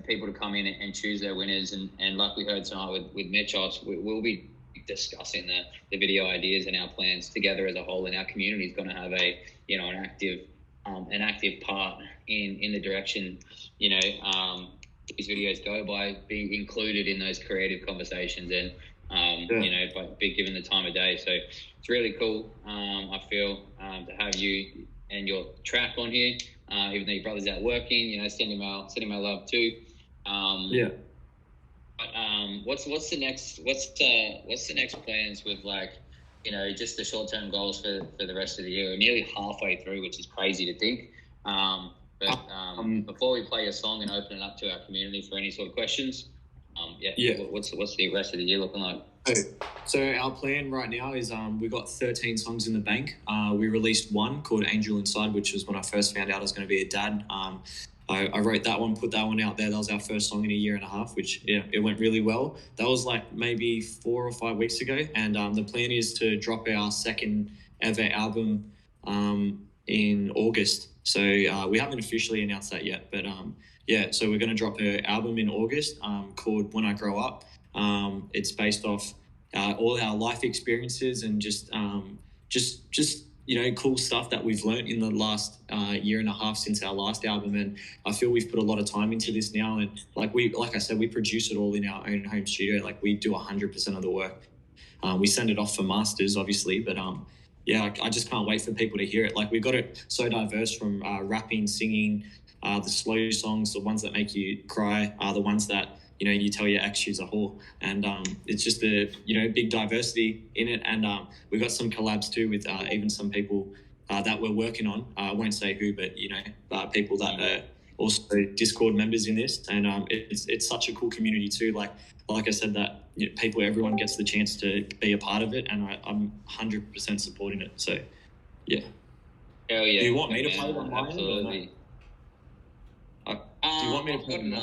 people to come in and choose their winners, and like we heard tonight with MITCHOS, we'll be discussing the video ideas and our plans together as a whole, and our community is going to have an active part in the direction these videos go by, be included in those creative conversations, and by be given the time of day. So it's really cool. I feel to have you and your track on here, even though your brother's out working, sending my love too. But what's the next plans with just the short-term goals for the rest of the year? We're nearly halfway through, which is crazy to think. Before we play a song and open it up to our community for any sort of questions, what's the rest of the year looking like? So our plan right now is we've got 13 songs in the bank. We released one called Angel Inside, which was when I first found out I was going to be a dad. I wrote that one, put that one out there. That was our first song in a year and a half, which, it went really well. That was maybe 4 or 5 weeks ago. And the plan is to drop our second ever album in August. So we haven't officially announced that yet. But, so we're going to drop an album in August called When I Grow Up. It's based off all our life experiences and just cool stuff that we've learned in the last year and a half since our last album. And I feel we've put a lot of time into this now. And like I said, we produce it all in our own home studio. We do 100% of the work. We send it off for masters, obviously, but I just can't wait for people to hear it. We've got it so diverse, from rapping, singing, the slow songs, the ones that make you cry, the ones that you tell your ex she's a whore, and it's just a big diversity in it. And we've got some collabs too with even some people that we're working on. I won't say who, but people that are also Discord members in this, and it's such a cool community too. Like I said, that everyone gets the chance to be a part of it, and I'm 100% supporting it. So yeah. Hell yeah! Do you want me to play one? Absolutely. Do you want me to play one?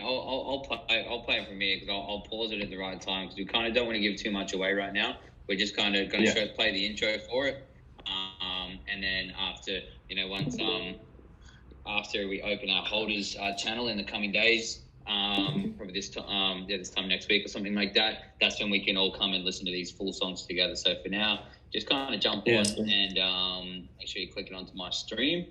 I'll play it from here, because I'll pause it at the right time, because we kind of don't want to give too much away right now. We're just kind of going to play the intro for it, and then after after we open our holders channel in the coming days, probably this time next week or something like that, that's when we can all come and listen to these full songs together. So for now, just kind of jump on and make sure you click it onto my stream.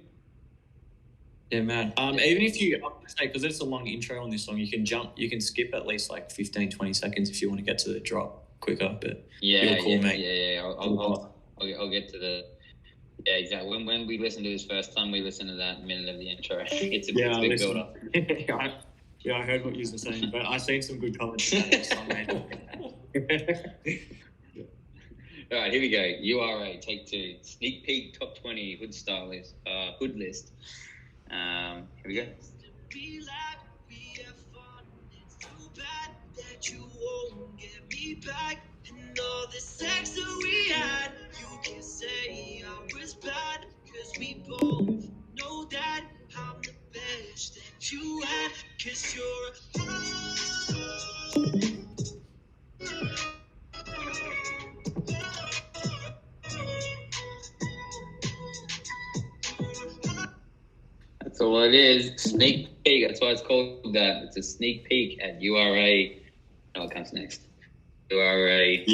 Yeah, man. Even if you, because it's a long intro on this song, you can skip at least 15, 20 seconds if you want to get to the drop quicker. But you're cool, mate. Yeah. I'll get to the. Yeah, exactly. When we listened to this first time, we listened to that minute of the intro. It's a big build up. I heard what you were saying, but I seen some good comments about this song, mate. All right, here we go. URA, take 2. Sneak peek top 20 Hoodstarz list. Hood list. Here we go. Be like we have fun. It's too bad that you won't get me back. And all the sex that we had, you can say I was bad, 'cause we both know that I'm the best that you had, 'cause you're That's all it is. Sneak peek. That's why it's called that. It's a sneak peek at URA. Oh, what comes next? URA.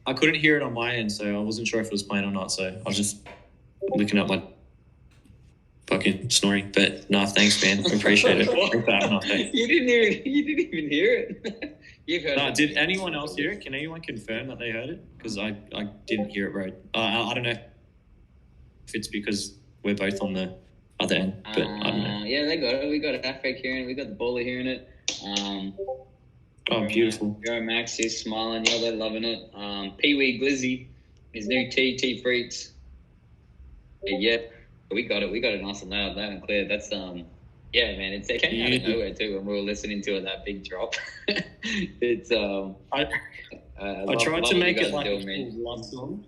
I I couldn't hear it on my end, so I wasn't sure if it was playing or not. So I was just looking up my fucking snoring. But no, thanks, man. I appreciate it. Thanks for having us, hey. You didn't even hear it. You've heard it. Did anyone else hear it? Can anyone confirm that they heard it? Because I didn't hear it right. I don't know if it's because we're both on the other end, but I don't know. Yeah, they got it. We got Affec hearing it. We got the bowler hearing it. Oh, beautiful. Max is smiling. Yeah, they're loving it. Pee Wee Glizzy, his new T Freaks. Yeah, we got it. We got it nice and loud and clear. That's yeah, man. It came out of nowhere too when we were listening to it. That big drop. It's I tried to make it like a love song.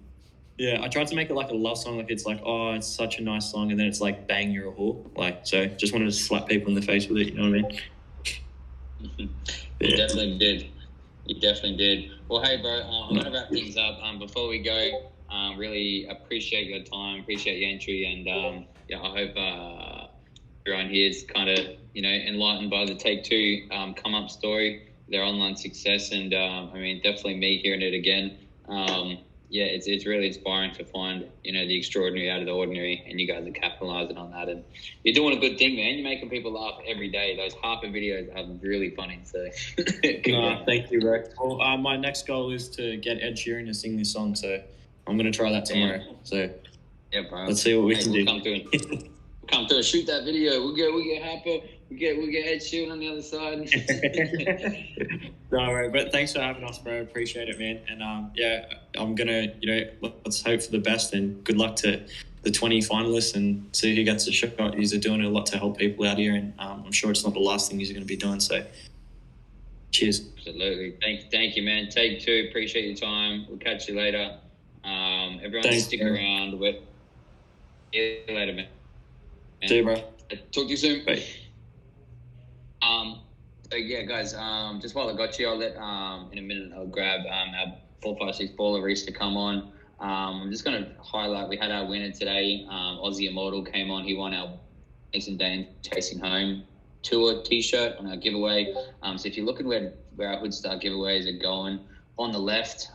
Yeah, I tried to make it like a love song. Like it's like, oh, it's such a nice song, and then it's like, bang, you're a whore. Like, so just wanted to slap people in the face with it. You know what I mean? You definitely did. You definitely did. Well, hey, bro, I'm going to wrap things up. Before we go, really appreciate your time, appreciate your entry, and yeah, I hope everyone here is kind of, you know, enlightened by the Take Two come up story, their online success, and I mean, definitely me hearing it again. Yeah, it's really inspiring to find, you know, the extraordinary out of the ordinary, and you guys are capitalizing on that, and you're doing a good thing, man. You're making people laugh every day. Those Harper videos are really funny. So, thank you, Rick. Well, my next goal is to get Ed Sheeran to sing this song, so I'm going to try that tomorrow. So, yeah, bro. Let's see what we can do. Come through, shoot that video. We'll get Harper. We get Ed Sheeran on the other side. No, right, but thanks for having us, bro. Appreciate it, man. And yeah, I'm gonna, you know, let's hope for the best, and good luck to the 20 finalists, and see who gets a shot. He's doing a lot to help people out here, and I'm sure it's not the last thing he's going to be doing. So, cheers. Absolutely. Thank you, man. Take Two. Appreciate your time. We'll catch you later. Everyone, stick around. See you later, man. See you, bro. Talk to you soon. Bye. So yeah, guys. Just while I got you, I'll let in a minute I'll grab our 456 baller Reese to come on. I'm just going to highlight. We had our winner today. Aussie Immortal came on. He won our Mason Dane Chasing Home Tour T-shirt on our giveaway. So if you're looking where our Hoodstarz giveaways are going, on the left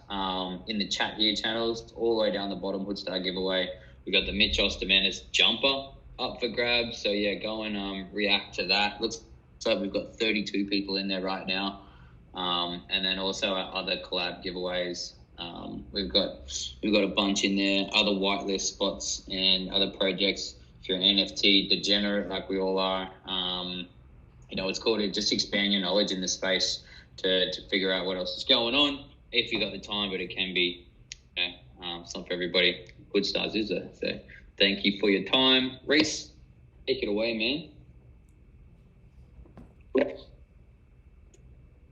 in the chat here channels, all the way down the bottom, Hoodstarz giveaway. We got the MITCHOS Da Menace jumper up for grabs. So yeah, go and react to that. Looks like we've got 32 people in there right now. And then also our other collab giveaways. We've got a bunch in there, other whitelist spots and other projects. If you're an NFT degenerate like we all are, you know, it's called to just expand your knowledge in the space to figure out what else is going on if you got the time, but it can be, you know, it's not for everybody. Hoodstarz is there. So thank you for your time. Reese, take it away, man.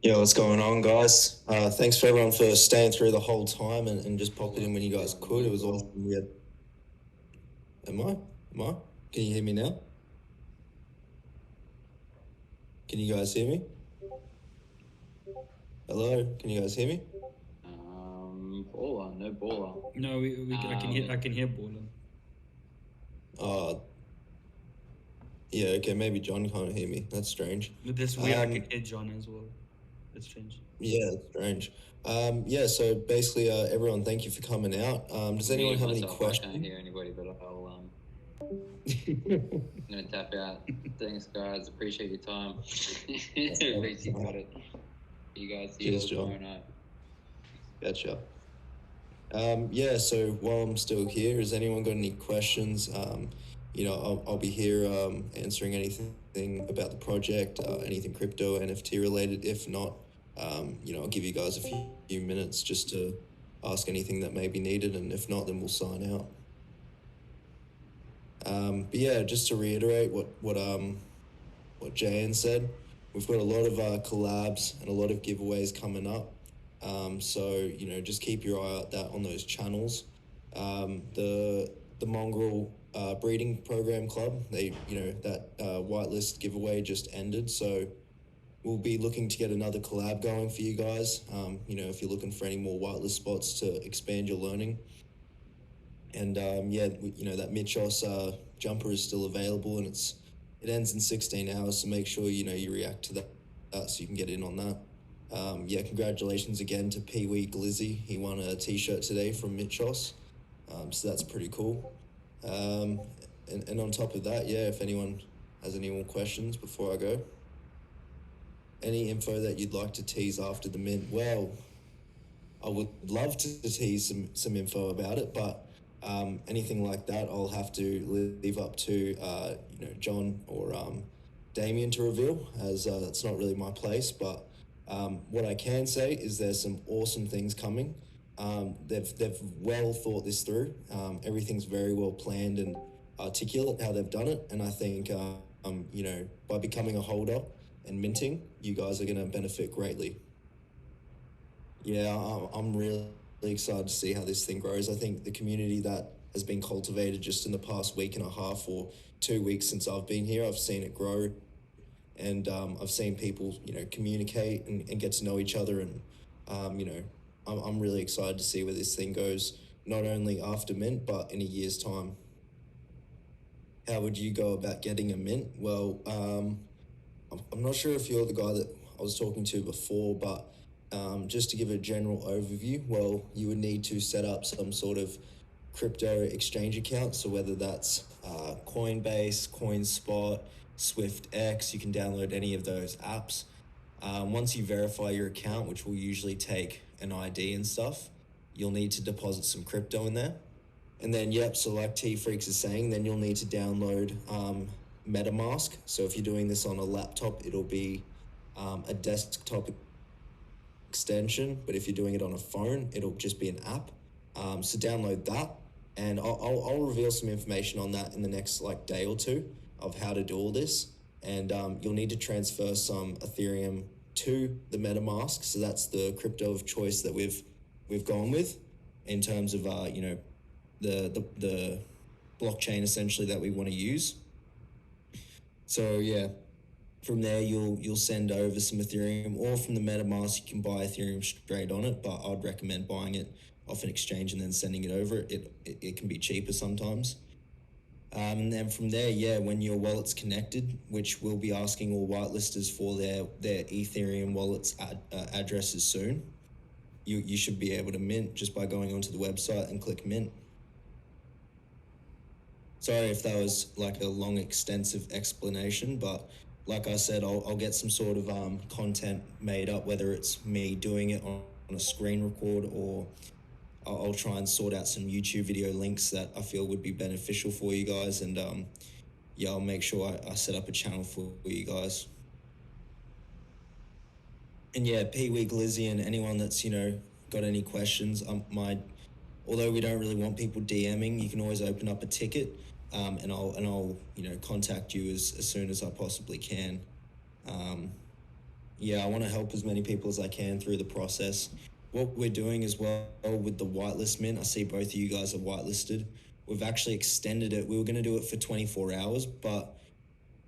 Yeah, what's going on, guys? Thanks for everyone for staying through the whole time and just popping in when you guys could. It was awesome. Yeah. Am I? Can you hear me now? Can you guys hear me? Hello? Can you guys hear me? Baller, no baller. No, I can hear baller. Yeah, okay, maybe John can't hear me. That's strange. But this way I can hear John as well. That's strange. Yeah, it's strange. Yeah, so basically, everyone, thank you for coming out. Does anyone have any questions? I can't hear anybody, but I'll I'm gonna tap out. Thanks, guys. Appreciate your time. Basically got it. You guys see you tomorrow night. Gotcha. Yeah, so while I'm still here, has anyone got any questions? You know, I'll be here answering anything about the project, anything crypto, NFT related. If not, you know, I'll give you guys a few minutes just to ask anything that may be needed, and if not, then we'll sign out. But yeah, just to reiterate what Jayan said, we've got a lot of collabs and a lot of giveaways coming up. So you know, just keep your eye out on those channels. The Mongrel breeding program club, that whitelist giveaway just ended, so we'll be looking to get another collab going for you guys. You know, if you're looking for any more whitelist spots to expand your learning. And yeah, you know, that MITCHOS jumper is still available, and it ends in 16 hours, so make sure, you know, you react to that so you can get in on that. Yeah, congratulations again to Pee Wee Glizzy. He won a t-shirt today from MITCHOS. So that's pretty cool. And on top of that, yeah, if anyone has any more questions before I go. Any info that you'd like to tease after the mint? Well, I would love to tease some info about it, but anything like that, I'll have to leave up to John or Damien to reveal, as it's not really my place. But what I can say is there's some awesome things coming. They've well thought this through. Everything's very well planned and articulate how they've done it, and I think by becoming a holder and minting, you guys are going to benefit greatly. Yeah, I'm really excited to see how this thing grows. I think the community that has been cultivated just in the past week and a half or 2 weeks since I've been here, I've seen it grow, and I've seen people, communicate and get to know each other, and I'm really excited to see where this thing goes, not only after mint, but in a year's time. How would you go about getting a mint? Well, I'm not sure if you're the guy that I was talking to before, but just to give a general overview, well, you would need to set up some sort of crypto exchange account. So whether that's Coinbase, CoinSpot, SwiftX, you can download any of those apps. Once you verify your account, which will usually take an ID and stuff, you'll need to deposit some crypto in there. And then, so like T-Freaks is saying, then you'll need to download MetaMask. So if you're doing this on a laptop, it'll be a desktop extension, but if you're doing it on a phone, it'll just be an app. So download that, and I'll reveal some information on that in the next day or two of how to do all this. And you'll need to transfer some Ethereum to the MetaMask. So that's the crypto of choice that we've gone with in terms of the blockchain essentially that we want to use. So yeah, from there you'll send over some Ethereum, or from the MetaMask you can buy Ethereum straight on it, but I'd recommend buying it off an exchange and then sending it over. It can be cheaper sometimes. And then from there, when your wallet's connected, which we'll be asking all whitelisters for their Ethereum wallets addresses soon, you should be able to mint just by going onto the website and click mint. Sorry if that was a long, extensive explanation, but like I said, I'll get some sort of content made up, whether it's me doing it on a screen record, or I'll try and sort out some YouTube video links that I feel would be beneficial for you guys, and I'll make sure I set up a channel for you guys. And Pee Wee Glizzy and anyone that's got any questions, although we don't really want people DMing, you can always open up a ticket, and I'll contact you as soon as I possibly can. I want to help as many people as I can through the process. What we're doing as well with the whitelist mint, I see both of you guys are whitelisted. We've actually extended it. We were going to do it for 24 hours, but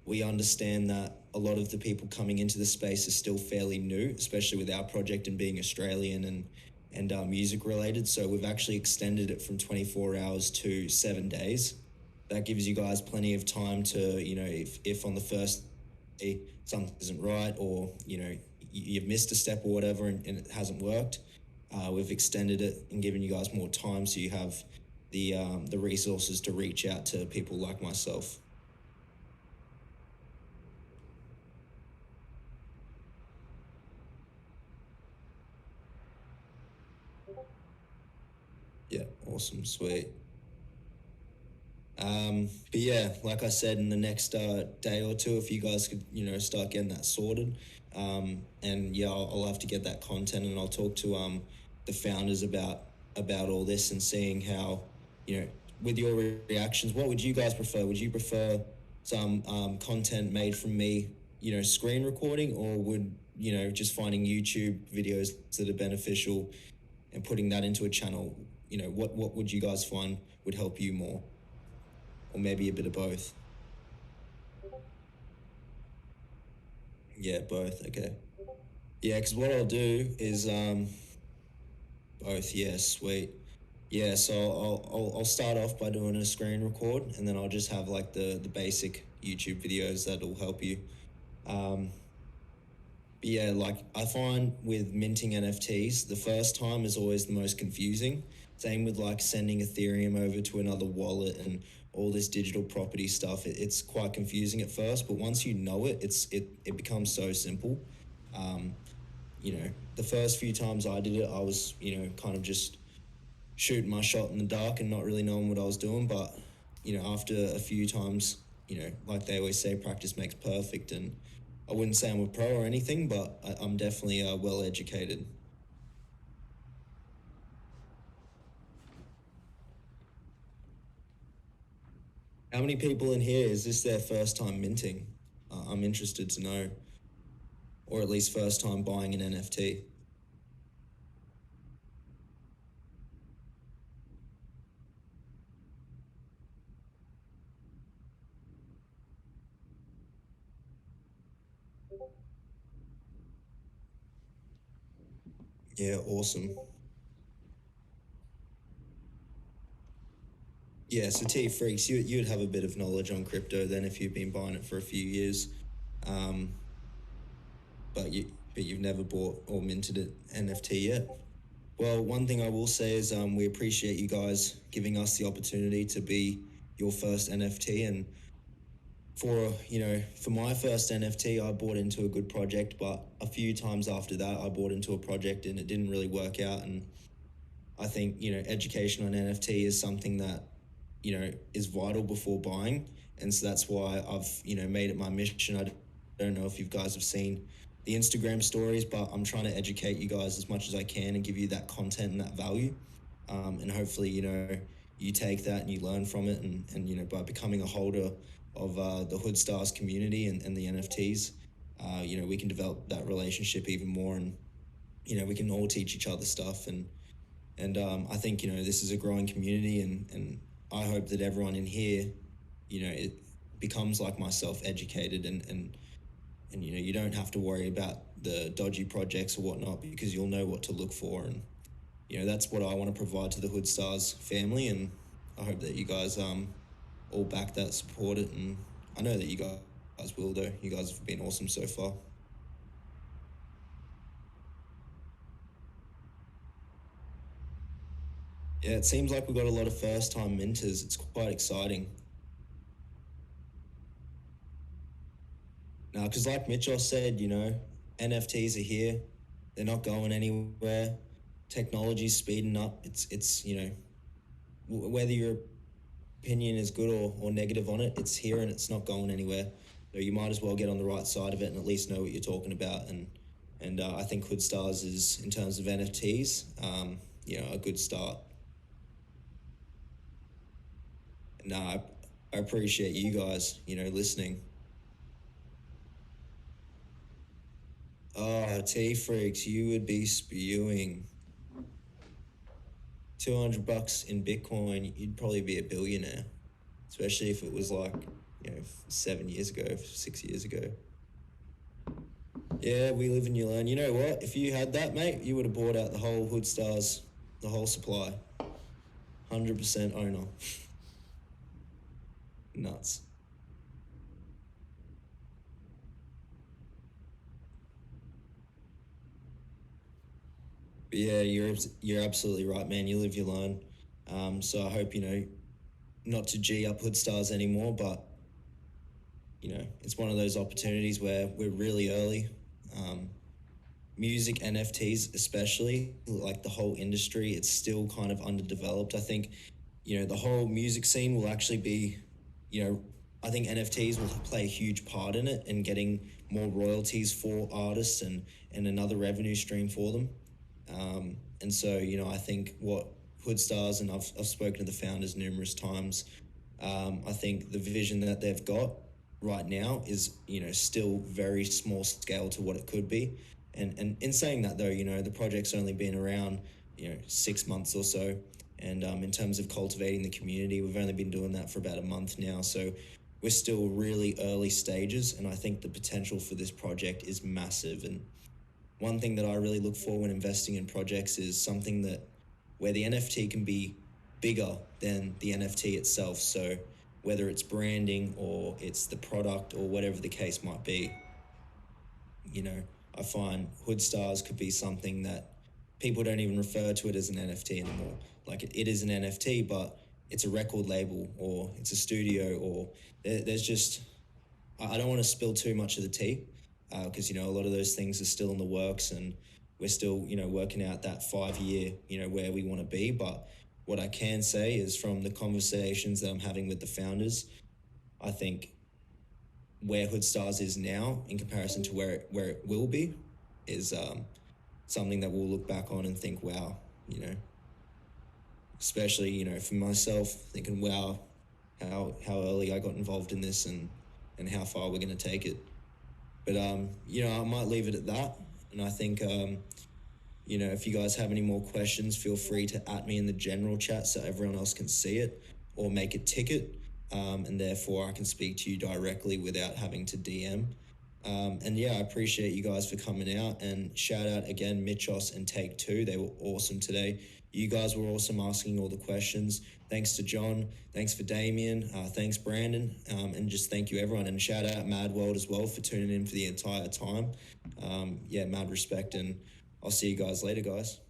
we understand that a lot of the people coming into the space are still fairly new, especially with our project and being Australian and music related. So we've actually extended it from 24 hours to 7 days. That gives you guys plenty of time to, if on the first day something isn't right, or, you've missed a step or whatever and it hasn't worked, we've extended it and given you guys more time so you have the resources to reach out to people like myself. Yeah, awesome, sweet. But like I said, in the next day or two, if you guys could, start getting that sorted, and I'll have to get that content, and I'll talk to the founders about all this and seeing how, with your reactions, what would you guys prefer? Would you prefer some content made from me, screen recording, or would, just finding YouTube videos that are beneficial and putting that into a channel? What would you guys find would help you more? Or maybe a bit of both? Yeah, both, okay. Yeah, because what I'll do is both. Yeah, sweet. Yeah, so I'll start off by doing a screen record, and then I'll just have the basic YouTube videos that'll help you. But yeah, like I find with minting NFTs, the first time is always the most confusing. Same with like sending Ethereum over to another wallet and all this digital property stuff. It's quite confusing at first, but once you know it, it becomes so simple. Um, the first few times I did it, I was, kind of just shooting my shot in the dark and not really knowing what I was doing. But, after a few times, like they always say, practice makes perfect. And I wouldn't say I'm a pro or anything, but I'm definitely well educated. How many people in here is this their first time minting? I'm interested to know. Or at least first time buying an NFT. Yeah, awesome. Yeah, so T Freaks, you'd have a bit of knowledge on crypto then if you've been buying it for a few years, but you've never bought or minted an NFT yet. Well, one thing I will say is we appreciate you guys giving us the opportunity to be your first NFT, and for my first NFT, I bought into a good project, but a few times after that, I bought into a project and it didn't really work out. And I think education on NFT is something that is vital before buying, and so that's why I've made it my mission. I don't know if you guys have seen the Instagram stories, but I'm trying to educate you guys as much as I can and give you that content and that value, and hopefully you take that and you learn from it, and by becoming a holder of the Hoodstarz community and the NFTs, we can develop that relationship even more, and we can all teach each other stuff, and I think this is a growing community, and I hope that everyone in here it becomes like myself, educated, and you don't have to worry about the dodgy projects or whatnot, because you'll know what to look for, and that's what I want to provide to the Hoodstarz family, and I hope that you guys all back that, support it, and I know that you guys will though. You guys have been awesome so far. Yeah, it seems like we've got a lot of first-time minters. It's quite exciting. Now, because like Mitchos said, NFTs are here. They're not going anywhere. Technology's speeding up. It's whether your opinion is good or negative on it, it's here and it's not going anywhere. So you might as well get on the right side of it and at least know what you're talking about. And I think Hoodstarz is, in terms of NFTs, a good start. No, I appreciate you guys, listening. Oh, T-Freaks, you would be spewing. $200 in Bitcoin, you'd probably be a billionaire. Especially if it was like, 7 years ago, 6 years ago. Yeah, we live and you learn. You know what? If you had that, mate, you would have bought out the whole Hoodstarz, the whole supply. 100% owner. Nuts. But yeah, you're absolutely right, man. You live, you learn. So I hope not to G up Hoodstarz anymore, but it's one of those opportunities where we're really early. Music NFTs, especially, like the whole industry, it's still kind of underdeveloped. I think the whole music scene will actually be, I think NFTs will play a huge part in it and getting more royalties for artists and another revenue stream for them. And so, I think what Hoodstarz, and I've spoken to the founders numerous times, I think the vision that they've got right now is, still very small scale to what it could be. And in saying that, though, the project's only been around, 6 months or so. And in terms of cultivating the community, we've only been doing that for about a month now. So we're still really early stages. And I think the potential for this project is massive. And one thing that I really look for when investing in projects is something where the NFT can be bigger than the NFT itself. So whether it's branding or it's the product or whatever the case might be, I find Hoodstarz could be something that people don't even refer to it as an NFT anymore. Like it is an NFT, but it's a record label or it's a studio, or there's just, I don't want to spill too much of the tea because, you know, a lot of those things are still in the works and we're still, you know, working out that 5-year, you know, where we want to be. But what I can say is from the conversations that I'm having with the founders, I think where Hoodstarz is now in comparison to where it will be is something that we'll look back on and think, wow, you know, especially, you know, for myself, thinking, wow, how early I got involved in this and how far we're going to take it. But, you know, I might leave it at that. And I think, you know, if you guys have any more questions, feel free to @ me in the general chat so everyone else can see it, or make a ticket. And therefore I can speak to you directly without having to DM. And yeah, I appreciate you guys for coming out, and shout out again, MITCHOS and Take Two. They were awesome today. You guys were awesome asking all the questions. Thanks to John. Thanks for Damien. Thanks, Brandon. And just thank you, everyone. And shout out Mad World as well for tuning in for the entire time. Yeah, mad respect. And I'll see you guys later, guys.